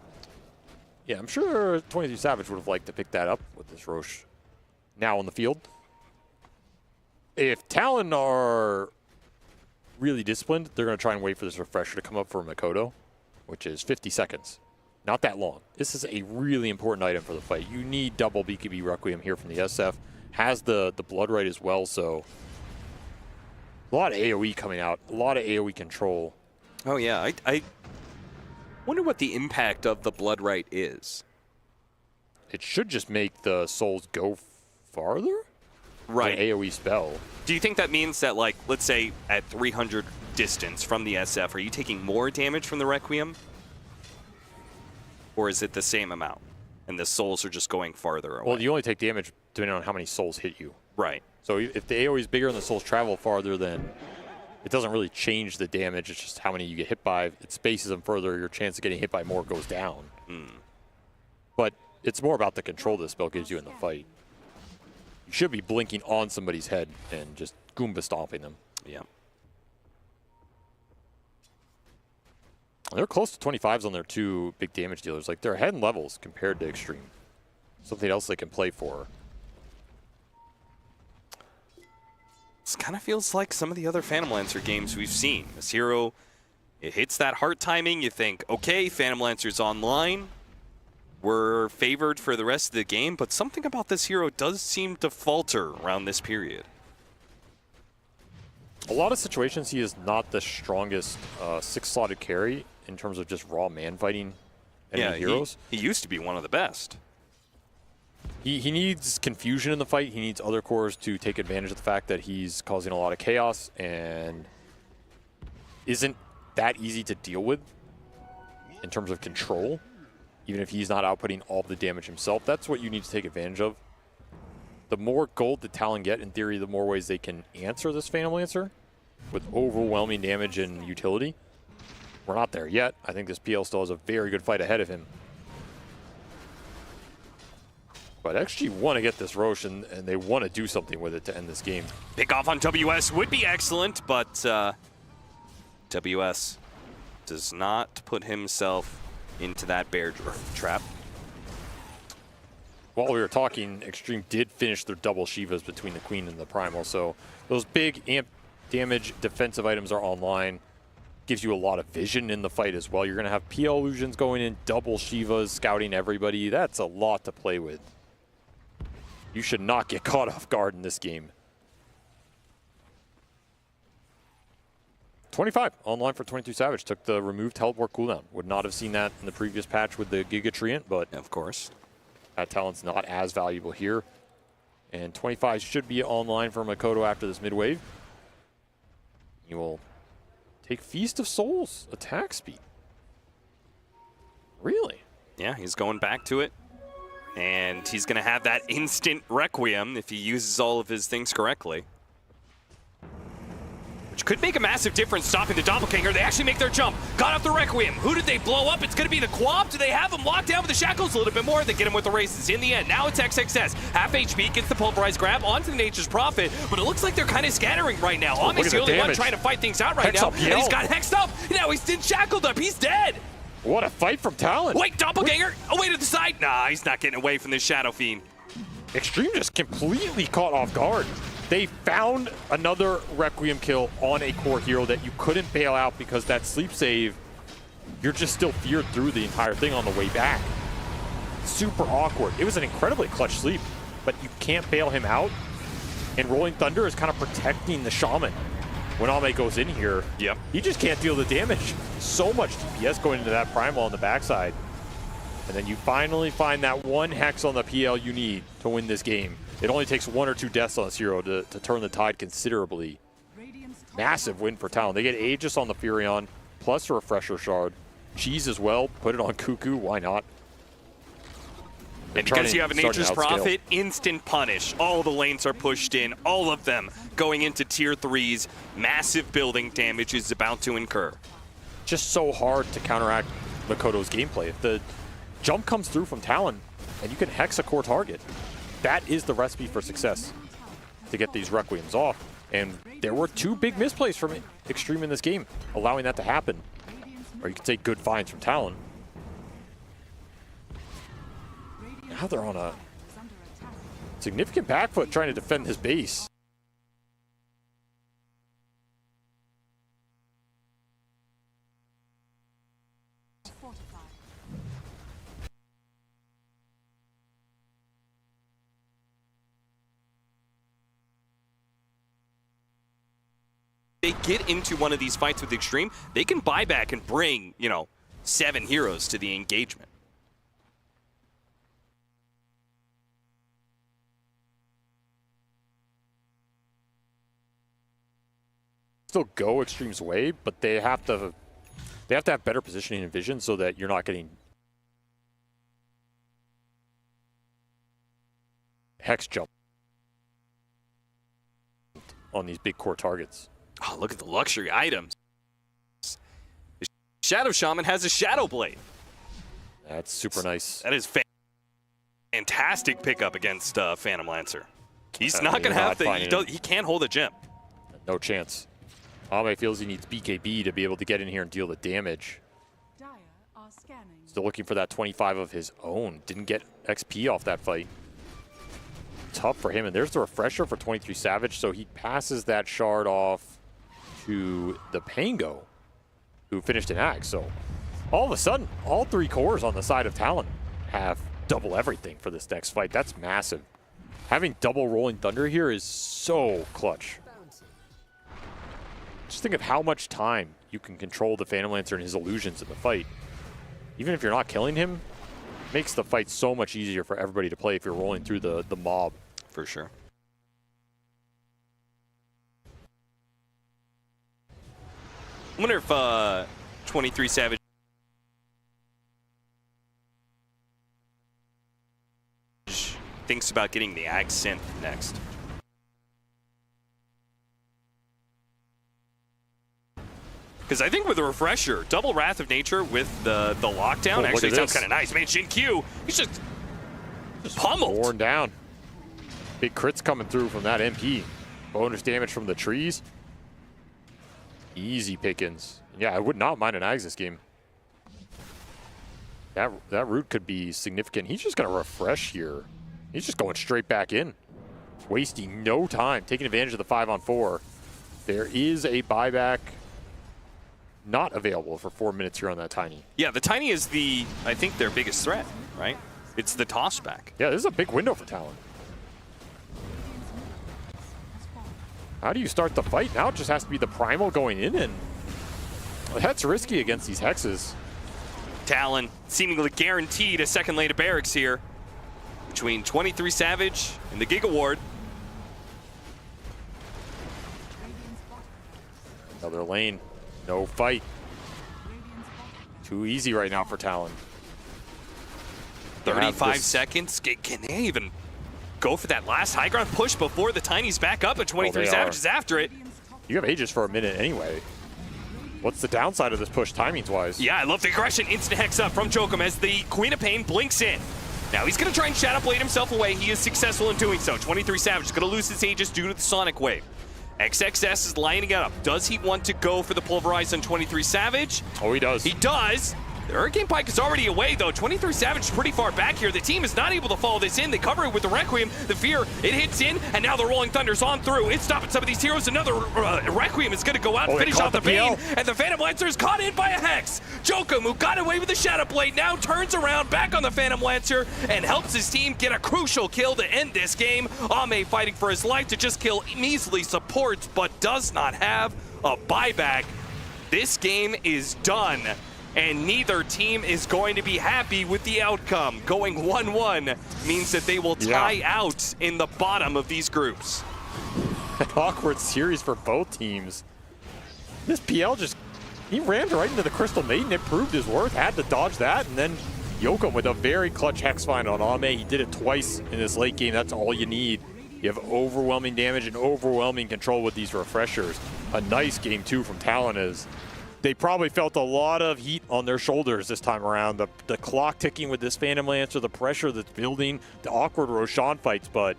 Yeah, I'm sure 23 Savage would have liked to pick that up with this Roche now on the field. If Talon are really disciplined, they're going to try and wait for this refresher to come up for Makoto, which is 50 seconds. Not that long. This is a really important item for the fight. You need double BKB Requiem here from the SF. Has the Blood Right as well, so a lot of AoE coming out, a lot of AoE control. Oh yeah, I wonder what the impact of the Blood Right is. It should just make the souls go farther? Right. The AoE spell. Do you think that means that, like, let's say at 300 distance from the SF, are you taking more damage from the Requiem? Or is it the same amount? And the souls are just going farther away? Well, you only take damage depending on how many souls hit you. Right. So if the AoE is bigger and the souls travel farther, then it doesn't really change the damage. It's just how many you get hit by. It spaces them further. Your chance of getting hit by more goes down. But it's more about the control this spell gives you in the fight. You should be blinking on somebody's head and just Goomba stomping them. Yeah. They're close to 25s on their two big damage dealers. Like, they're ahead in levels compared to Xtreme. Something else they can play for. This kind of feels like some of the other Phantom Lancer games we've seen. This hero, it hits that heart timing. You think, okay, Phantom Lancer's online. We're favored for the rest of the game, but something about this hero does seem to falter around this period. A lot of situations, he is not the strongest six-slotted carry in terms of just raw man-fighting enemy heroes. He used to be one of the best. He needs confusion in the fight. He needs other cores to take advantage of the fact that he's causing a lot of chaos and isn't that easy to deal with in terms of control, even if he's not outputting all the damage himself. That's what you need to take advantage of. The more gold that Talon get, in theory, the more ways they can answer this Phantom Lancer with overwhelming damage and utility. We're not there yet. I think this PL still has a very good fight ahead of him. But XG want to get this Roche, and they want to do something with it to end this game. Pick off on WS would be excellent, but WS does not put himself into that bear trap. While we were talking, Xtreme did finish their double Shivas between the Queen and the Primal, so those big amp damage defensive items are online. gives you a lot of vision in the fight as well. You're going to have PL illusions going in, double Shivas, scouting everybody. That's a lot to play with. You should not get caught off guard in this game. 25 online for 22 Savage. Took the removed teleport cooldown. Would not have seen that in the previous patch with the Giga Treant, but of course, that talent's not as valuable here. And 25 should be online for Makoto after this mid-wave. He will take Feast of Souls attack speed. Really? Yeah, he's going back to it. And he's going to have that instant Requiem if he uses all of his things correctly. Which could make a massive difference stopping the Doppelganger. They actually make their jump. Got off the Requiem. Who did they blow up? It's going to be the Quab. Do they have him locked down with the shackles? A little bit more. They get him with the races. In the end, now it's XXS. Half HP, gets the pulverized grab onto the Nature's Prophet. But it looks like they're kind of scattering right now. Ami's the only one trying to fight things out right now. And he's got hexed up. Now he's shackled up. He's dead. What a fight from Talon. Wait, Doppelganger. Away to the side. Nah, he's not getting away from this Shadow Fiend. Xtreme just completely caught off guard. They found another Requiem kill on a core hero that you couldn't bail out because that sleep save, you're just still feared through the entire thing on the way back. Super awkward. It was an incredibly clutch sleep, but you can't bail him out. And Rolling Thunder is kind of protecting the Shaman. When Ame goes in here, he just can't deal the damage. So much DPS going into that Primal on the backside. And then you finally find that one Hex on the PL you need to win this game. It only takes 1 or 2 deaths on this hero to turn the tide considerably. Massive win for Talon. They get Aegis on the Furion, plus a Refresher Shard. Cheese as well, put it on Cuckoo, why not? And because you have a Nature's Prophet, instant punish. All the lanes are pushed in, all of them going into tier 3s. Massive building damage is about to incur. Just so hard to counteract Makoto's gameplay. If the jump comes through from Talon, and you can Hex a core target, that is the recipe for success to get these Requiems off. And there were 2 big misplays from Xtreme in this game, allowing that to happen. Or you could take good finds from Talon. Now they're on a significant back foot trying to defend his base. They get into one of these fights with Xtreme, they can buy back and bring, 7 heroes to the engagement. Still go Xtreme's way, but they have to have better positioning and vision so that you're not getting Hex jump on these big core targets. Oh, look at the luxury items. The Shadow Shaman has a Shadow Blade. That's super nice. That is fantastic pickup against Phantom Lancer. He's not going to have to, he can't hold a gem. No chance. Ame feels he needs BKB to be able to get in here and deal the damage. Still looking for that 25 of his own. Didn't get XP off that fight. Tough for him. And there's the Refresher for 23 Savage, so he passes that shard off to the Pango, who finished an Ag. So all of a sudden, all 3 cores on the side of Talon have double everything for this next fight. That's massive. Having double Rolling Thunder here is so clutch. Just think of how much time you can control the Phantom Lancer and his illusions in the fight. Even if you're not killing him, it makes the fight so much easier for everybody to play if you're rolling through the mob. For sure. I wonder if 23 Savage thinks about getting the Ag Synth next. Because I think with the Refresher, double Wrath of Nature with the lockdown actually sounds kind of nice. Man, Shin Q, he's just pummeled. Worn down. Big crits coming through from that MP. Bonus damage from the trees. Easy pickings. Yeah, I would not mind an Ags this game. That root could be significant. He's just going to refresh here. He's just going straight back in. Wasting no time. Taking advantage of the 5-on-4. There is a buyback not available for 4 minutes here on that Tiny. Yeah, the Tiny is I think, their biggest threat, right? It's the toss back. Yeah, this is a big window for Talon. How do you start the fight? Now it just has to be the Primal going in, and that's risky against these Hexes. Talon seemingly guaranteed a second lane of barracks here between 23 Savage and the Giga Ward. Another lane, no fight. Too easy right now for Talon. 35 seconds. Can they even go for that last high ground push before the Tiny's back up at 23 Savages after it? You have Aegis for a minute anyway. What's the downside of this push timings-wise? Yeah, I love the aggression. Instant hex up from Jokum as the Queen of Pain blinks in. Now he's going to try and Shadow Blade himself away. He is successful in doing so. 23 Savage is going to lose his Aegis due to the Sonic Wave. XXS is lining it up. Does he want to go for the Pulverize on 23 Savage? Oh, he does. He does. The Hurricane Pike is already away, though. 23 Savage is pretty far back here. The team is not able to follow this in. They cover it with the Requiem. The Fear, it hits in, and now the Rolling Thunder's on through. It's stopping some of these heroes. Another Requiem is going to go out and finish off the Bane, and the Phantom Lancer is caught in by a Hex. Jokum, who got away with the Shadow Blade, now turns around back on the Phantom Lancer and helps his team get a crucial kill to end this game. Ame fighting for his life to just kill measly supports, but does not have a buyback. This game is done, and neither team is going to be happy with the outcome. Going 1-1 means that they will tie out in the bottom of these groups. An awkward series for both teams. This PL he ran right into the Crystal Maiden. It proved his worth, had to dodge that, and then Jokum with a very clutch Hex find on Ame. He did it twice in this late game. That's all you need. You have overwhelming damage and overwhelming control with these refreshers. A nice game, too, from Talon is they probably felt a lot of heat on their shoulders this time around. The clock ticking with this Phantom Lancer, the pressure that's building, the awkward Roshan fights, but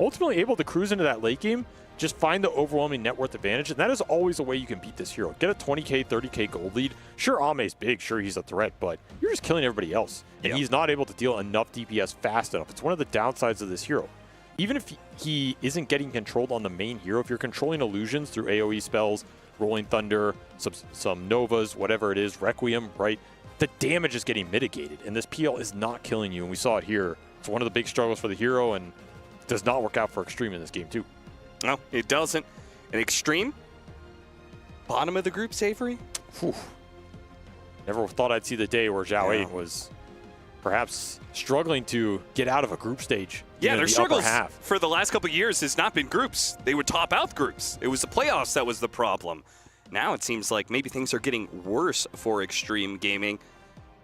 ultimately able to cruise into that late game, just find the overwhelming net worth advantage, and that is always a way you can beat this hero. Get a 20k, 30k gold lead. Sure, Ame's big, sure he's a threat, but you're just killing everybody else, and he's not able to deal enough DPS fast enough. It's one of the downsides of this hero. Even if he isn't getting controlled on the main hero, if you're controlling illusions through AoE spells, Rolling Thunder, some Novas, whatever it is, Requiem, right? The damage is getting mitigated, and this PL is not killing you, and we saw it here. It's one of the big struggles for the hero, and it does not work out for Xtreme in this game, too. No, it doesn't. And Xtreme, bottom of the group, Savory? Whew. Never thought I'd see the day where Zhao 8 was perhaps struggling to get out of a group stage. Yeah, their the struggles upper half. for the last couple of years has not been groups. They would top out groups. It was the playoffs that was the problem. Now it seems like maybe things are getting worse for Xtreme Gaming,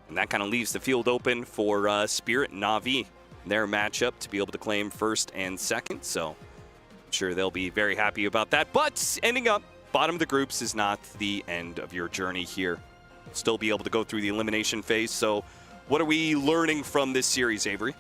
and that kind of leaves the field open for Spirit and Na'Vi, their matchup, to be able to claim first and second. So I'm sure they'll be very happy about that. But ending up bottom of the groups is not the end of your journey here. Still be able to go through the elimination phase. So what are we learning from this series, Avery?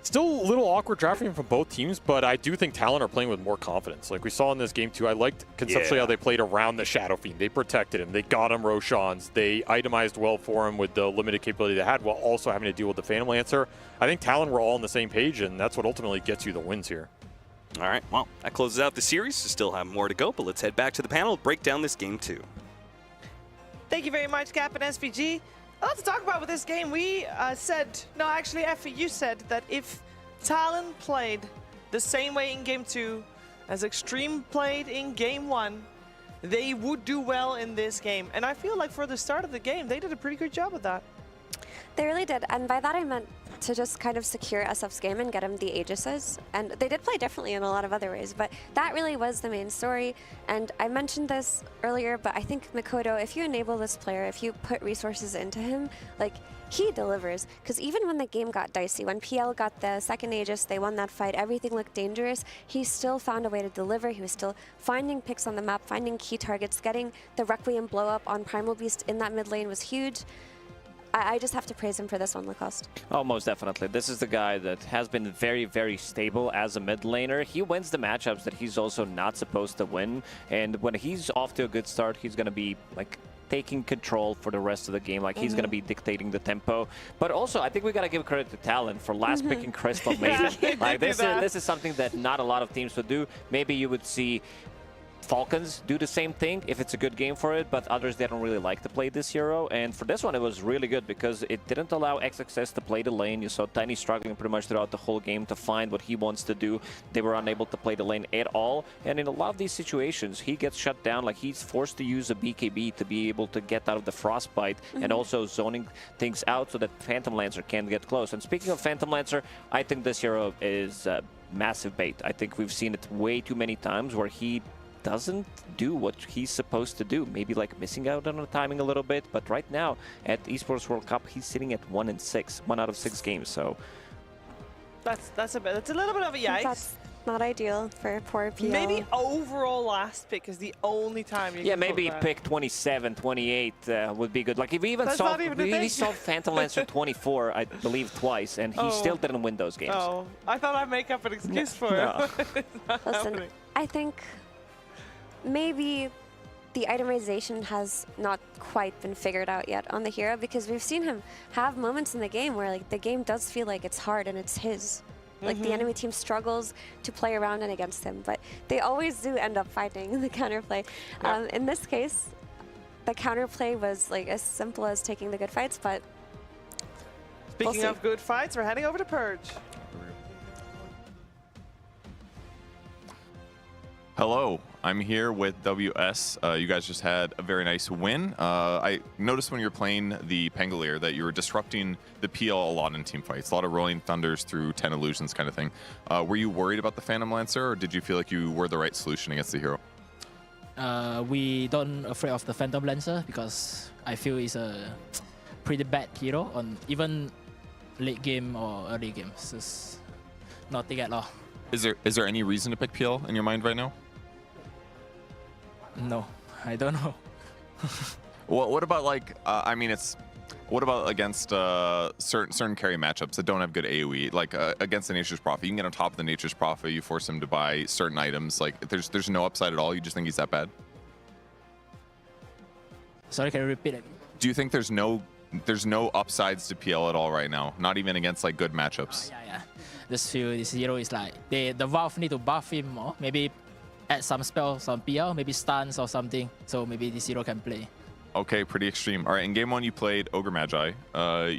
Still a little awkward drafting from both teams, but I do think Talon are playing with more confidence. Like we saw in this game too, I liked conceptually how they played around the Shadow Fiend. They protected him. They got him Roshans. They itemized well for him with the limited capability they had while also having to deal with the Phantom Lancer. I think Talon were all on the same page, and that's what ultimately gets you the wins here. All right, well, that closes out the series. We still have more to go, but let's head back to the panel, break down this game too. Thank you very much, Cap and SVG. A lot to talk about with this game. We said, no, actually, Effie, you said that if Talon played the same way in Game 2 as Xtreme played in Game 1, they would do well in this game. And I feel like for the start of the game, they did a pretty good job with that. They really did, and by that I meant to just kind of secure SF's game and get him the Aegises. And they did play differently in a lot of other ways, but that really was the main story. And I mentioned this earlier, but I think Mikoto, if you enable this player, if you put resources into him, like, he delivers. Because even when the game got dicey, when PL got the second Aegis, they won that fight, everything looked dangerous, he still found a way to deliver. He was still finding picks on the map, finding key targets, getting the Requiem blow up on Primal Beast in that mid lane was huge. I just have to praise him for this one, Lacoste. Oh, most definitely. This is the guy that has been very, very stable as a mid laner. He wins the matchups that he's also not supposed to win. And when he's off to a good start, he's going to be like taking control for the rest of the game. Like he's going to be dictating the tempo. But also, I think we got to give credit to Talon for last picking Crystal Maiden. Like this is something that not a lot of teams would do. Maybe you would see Falcons do the same thing if it's a good game for it, but others, they don't really like to play this hero. And for this one, it was really good because it didn't allow XXS to play the lane. You saw Tiny struggling pretty much throughout the whole game to find what he wants to do. They were unable to play the lane at all. And in a lot of these situations, he gets shut down. Like, he's forced to use a BKB to be able to get out of the frostbite, and also zoning things out so that Phantom Lancer can't get close. And speaking of Phantom Lancer, I think this hero is massive bait. I think we've seen it way too many times where he doesn't do what he's supposed to do. Maybe like missing out on the timing a little bit, but right now at Esports World Cup, he's sitting at 1-6, 1 out of 6 games. So that's a little bit of a yikes. That's not ideal for poor PL. Maybe overall last pick is the only time you can maybe put pick 27, 28 would be good. Like, if we even That's saw, not even a we thing. saw Phantom Lancer 24, I believe, twice, and he still didn't win those games. Oh, I thought I'd make up an excuse for it. Listen, I think maybe the itemization has not quite been figured out yet on the hero, because we've seen him have moments in the game where like the game does feel like it's hard and it's his. Like the enemy team struggles to play around and against him, but they always do end up finding the counterplay. In this case, the counterplay was like as simple as taking the good fights, but Speaking of good fights, we're heading over to Purge. Hello, I'm here with WS. You guys just had a very nice win. I noticed when you were playing the Pangolier that you were disrupting the PL a lot in team fights, a lot of rolling thunders through 10 illusions kind of thing. Were you worried about the Phantom Lancer, or did you feel like you were the right solution against the hero? We don't afraid of the Phantom Lancer because I feel it's a pretty bad hero on even late game or early games. It's nothing at all. Is there any reason to pick PL in your mind right now? No, I don't know. Well, what about like, what about against certain carry matchups that don't have good AoE? Like against the Nature's Prophet, you can get on top of the Nature's Prophet, you force him to buy certain items. Like there's no upside at all. You just think he's that bad? Sorry, can you repeat it? Do you think there's no upsides to PL at all right now? Not even against like good matchups. Yeah. This hero is like the Valve need to buff him more. Maybe add some spells on PL, maybe stuns or something. So maybe this hero can play. Okay, pretty extreme. All right, in game 1 you played Ogre Magi.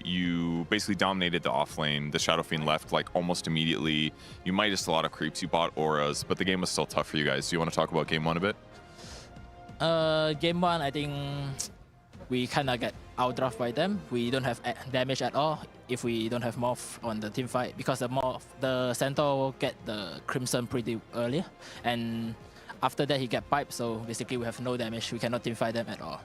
You basically dominated the off lane. The Shadow Fiend left like almost immediately. You Midas a lot of creeps. You bought auras, but the game was still tough for you guys. Do you want to talk about game 1 a bit? Game 1, I think we kind of get outdraft by them. We don't have damage at all if we don't have Morph on the team fight, because the Centaur get the Crimson pretty early, and after that he get piped, so basically we have no damage. We cannot team fight them at all.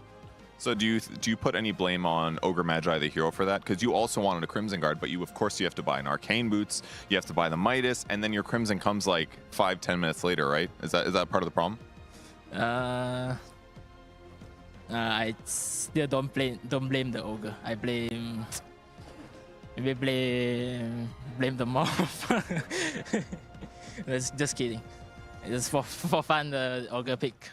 So do you put any blame on Ogre Magi, the hero, for that? Because you also wanted a Crimson Guard, but of course you have to buy an Arcane Boots, you have to buy the Midas, and then your Crimson comes like 5-10 minutes later, right? Is that part of the problem? I still don't blame the Ogre. I blame the Morph. Just kidding. It's for fun, the Ogre pick.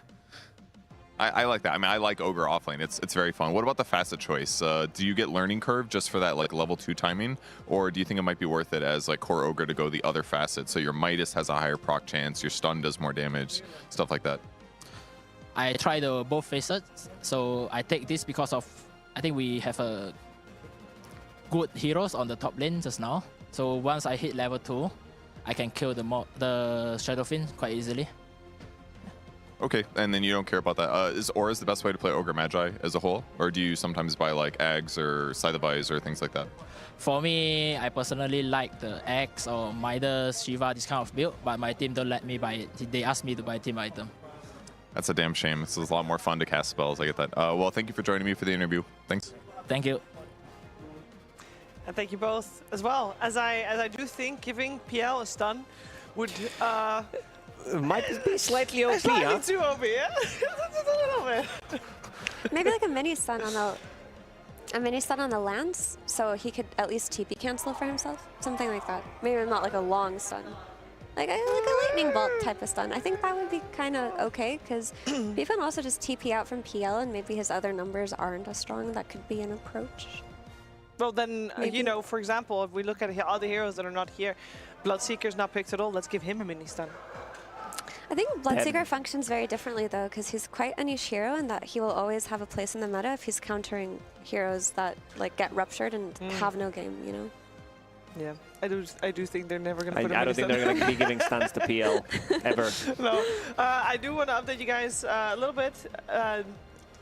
I like that. I mean, I like Ogre offlane. It's very fun. What about the facet choice? Do you get learning curve just for that like level 2 timing, or do you think it might be worth it as like core Ogre to go the other facet? So your Midas has a higher proc chance, your stun does more damage, stuff like that. I tried both facets, so I take this because of I think we have a good heroes on the top lane just now. So once I hit level 2, I can kill the Shadow Fiend quite easily. Okay, and then you don't care about that. Is Auras the best way to play Ogre Magi as a whole? Or do you sometimes buy like Ags or Scythe of Ice or things like that? For me, I personally like the Axe or Midas, Shiva, this kind of build, but my team don't let me buy it. They ask me to buy team item. That's a damn shame. It's a lot more fun to cast spells. I get that. Well, thank you for joining me for the interview. Thanks. Thank you. And thank you both as well. As I do think giving PL a stun would might be slightly OP, slightly too OP, yeah? Just a little bit. Maybe like a mini stun on the lands, so he could at least TP cancel for himself, something like that. Maybe not like a long stun. Like a lightning bolt type of stun. I think that would be kind of okay, because he can also just TP out from PL, and maybe his other numbers aren't as strong. That could be an approach. Well, then, you know, for example, if we look at other heroes that are not here, Bloodseeker's not picked at all. Let's give him a mini stun. I think Bloodseeker functions very differently though, because he's quite a niche hero in that he will always have a place in the meta if he's countering heroes that like get ruptured and have no game, you know? Yeah, I do think they're never going to put I don't think they're going to be giving stuns to PL ever. No, I do want to update you guys a little bit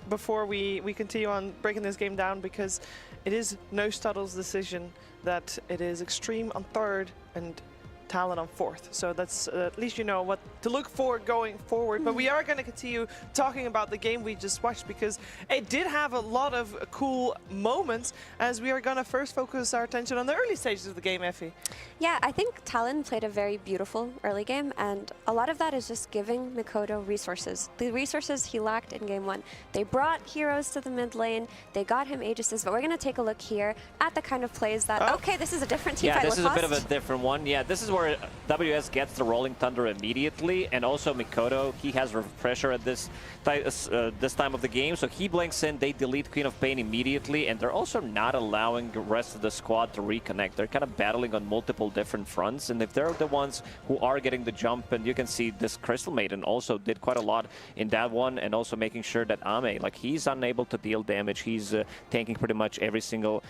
before we continue on breaking this game down, because it is No Studdle's decision that it is Xtreme on 3rd and Talon on 4th. So that's at least you know what to look for going forward. But we are going to continue talking about the game we just watched, because it did have a lot of cool moments, as we are going to first focus our attention on the early stages of the game, Effie. Yeah, I think Talon played a very beautiful early game, and a lot of that is just giving Mikoto resources. The resources he lacked in game 1. They brought heroes to the mid lane, they got him Aegises, but we're going to take a look here at the kind of plays that, okay, this is a different team fight. Yeah, this is a bit of a different one. Yeah, this is where WS gets the Rolling Thunder immediately, and also Mikoto, he has Refresher at this time of the game, so he blinks in, they delete Queen of Pain immediately, and they're also not allowing the rest of the squad to reconnect. They're kind of battling on multiple different fronts, and if they're the ones who are getting the jump, and you can see this Crystal Maiden also did quite a lot in that one, and also making sure that Ame, like, he's unable to deal damage. He's tanking pretty much every single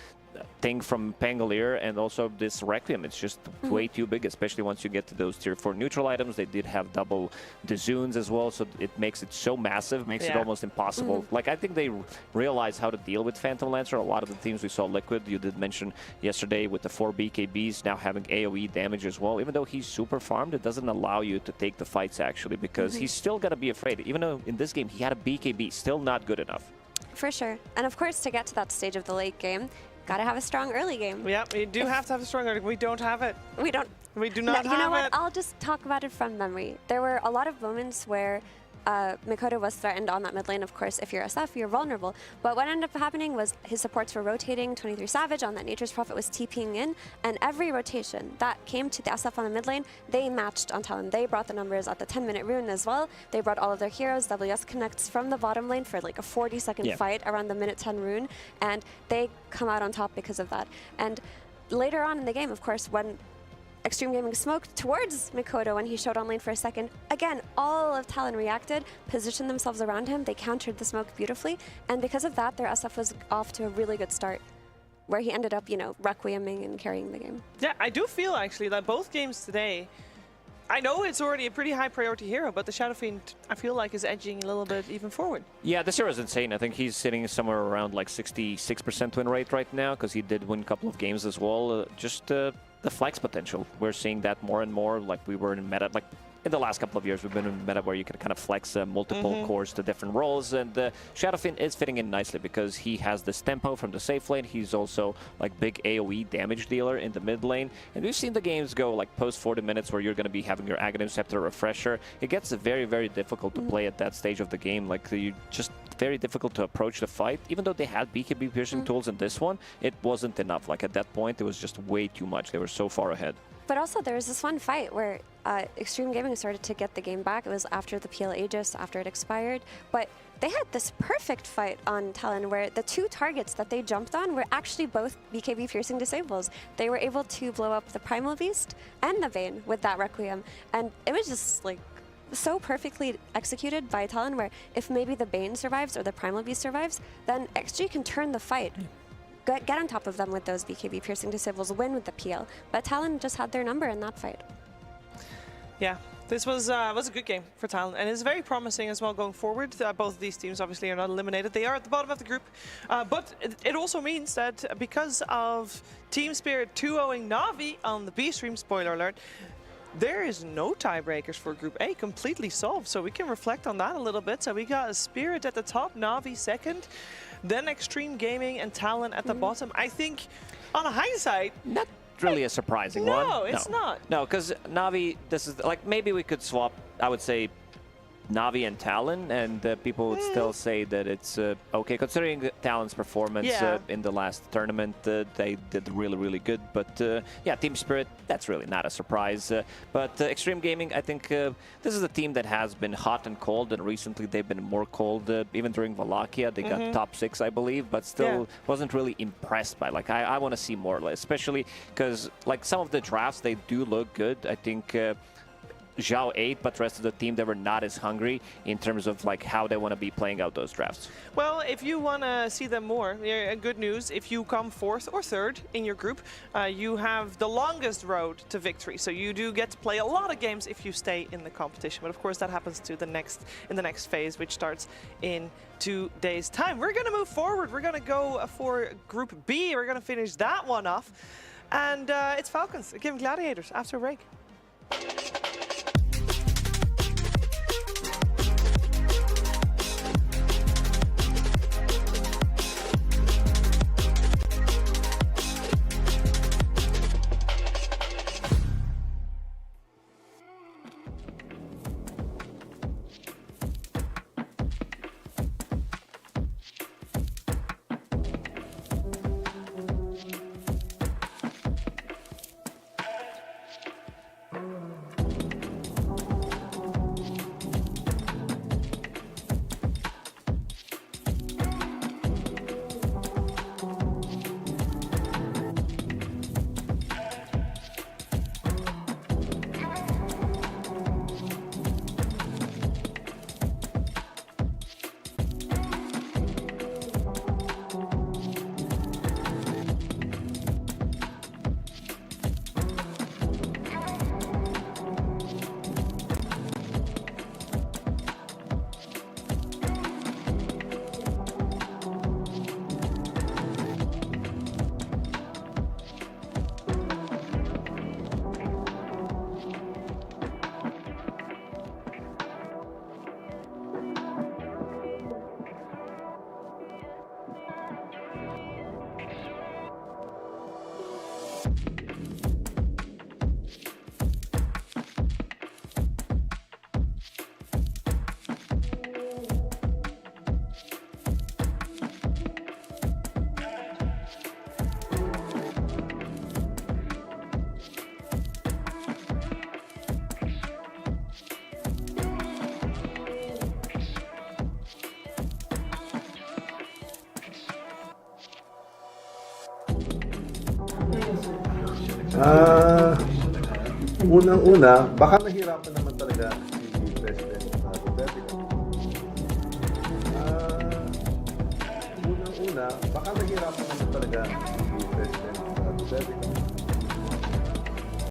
thing from Pangolier, and also this Requiem. It's just way too big, especially once you get to those tier 4 neutral items. They did have double Dizuns as well, so it makes it so massive, makes it almost impossible. Like, I think they realize how to deal with Phantom Lancer. A lot of the teams we saw Liquid, you did mention yesterday, with the 4 BKBs now having AoE damage as well. Even though he's super farmed, it doesn't allow you to take the fights actually, because he's still gonna be afraid. Even though in this game he had a BKB, still not good enough. For sure. And of course, to get to that stage of the late game, gotta have a strong early game. Yeah, we do have to have a strong early game. We don't have it. We don't. We do not have it. You know what? I'll just talk about it from memory. There were a lot of moments where Mikoto was threatened on that mid lane. Of course, if you're SF, you're vulnerable. But what ended up happening was his supports were rotating. 23 Savage on that Nature's Prophet was TPing in, and every rotation that came to the SF on the mid lane, they matched on Talon. They brought the numbers at the 10-minute rune as well. They brought all of their heroes. WS connects from the bottom lane for like a 40-second fight around the minute 10 rune, and they come out on top because of that. And later on in the game, of course, when Xtreme Gaming smoked towards Mikoto when he showed on lane for a second, again, all of Talon reacted, positioned themselves around him, they countered the smoke beautifully, and because of that, their SF was off to a really good start, where he ended up, you know, requieming and carrying the game. Yeah, I do feel actually that both games today, I know it's already a pretty high priority hero, but the Shadow Fiend, I feel like, is edging a little bit even forward. Yeah, this hero is insane. I think he's sitting somewhere around like 66% win rate right now, because he did win a couple of games as well. The flex potential, we're seeing that more and more. Like, we were in meta, like in the last couple of years, we've been in meta where you can kind of flex multiple cores to different roles, and Shadow Fiend is fitting in nicely because he has this tempo from the safe lane. He's also like big AoE damage dealer in the mid lane, and we've seen the games go like post 40 minutes where you're going to be having your Aghanim Scepter Refresher. It gets very, very difficult to play at that stage of the game. Like, you just very difficult to approach the fight. Even though they had BKB piercing tools in this one, it wasn't enough. Like, at that point, it was just way too much. They were so far ahead. But also, there was this one fight where Xtreme Gaming started to get the game back. It was after the PL Aegis, after it expired. But they had this perfect fight on Talon where the 2 targets that they jumped on were actually both BKB piercing disables. They were able to blow up the Primal Beast and the Vayne with that Requiem. And it was just like so perfectly executed by Talon, where if maybe the Bane survives or the Primal Beast survives, then XG can turn the fight. Get on top of them with those BKB piercing disables, win with the PL. But Talon just had their number in that fight. Yeah, this was a good game for Talon, and it's very promising as well going forward. Both of these teams obviously are not eliminated. They are at the bottom of the group, but it also means that because of Team Spirit 2-0ing Na'Vi on the B-Stream, spoiler alert, there is no tiebreakers for Group A, completely solved. So we can reflect on that a little bit. So we got a Spirit at the top, Na'Vi second, then Xtreme Gaming and Talon at the bottom. I think, on a hindsight, not really a surprising one. No, it's not. No, because Na'Vi, this is like, maybe we could swap, I would say, Na'Vi and Talon, and people would still say that it's okay, considering Talon's performance in the last tournament. They did really, really good. But yeah, Team Spirit, that's really not a surprise. But Xtreme Gaming, I think this is a team that has been hot and cold, and recently they've been more cold. Even during Wallachia, they got top 6, I believe, but still wasn't really impressed by. Like, I want to see more, especially because like some of the drafts, they do look good. I think Zhao ate, but the rest of the team, they were not as hungry in terms of like how they want to be playing out those drafts. Well, if you want to see them more, good news, if you come 4th or 3rd in your group, you have the longest road to victory. So you do get to play a lot of games if you stay in the competition. But of course, that happens to in the next phase, which starts in 2 days' time. We're going to move forward. We're going to go for Group B. We're going to finish that one off. And it's Falcons against Gladiators after a break. Unang-una, baka nahirapan naman talaga si President Duterte. Unang-una, baka nahirapan naman talaga si President Duterte.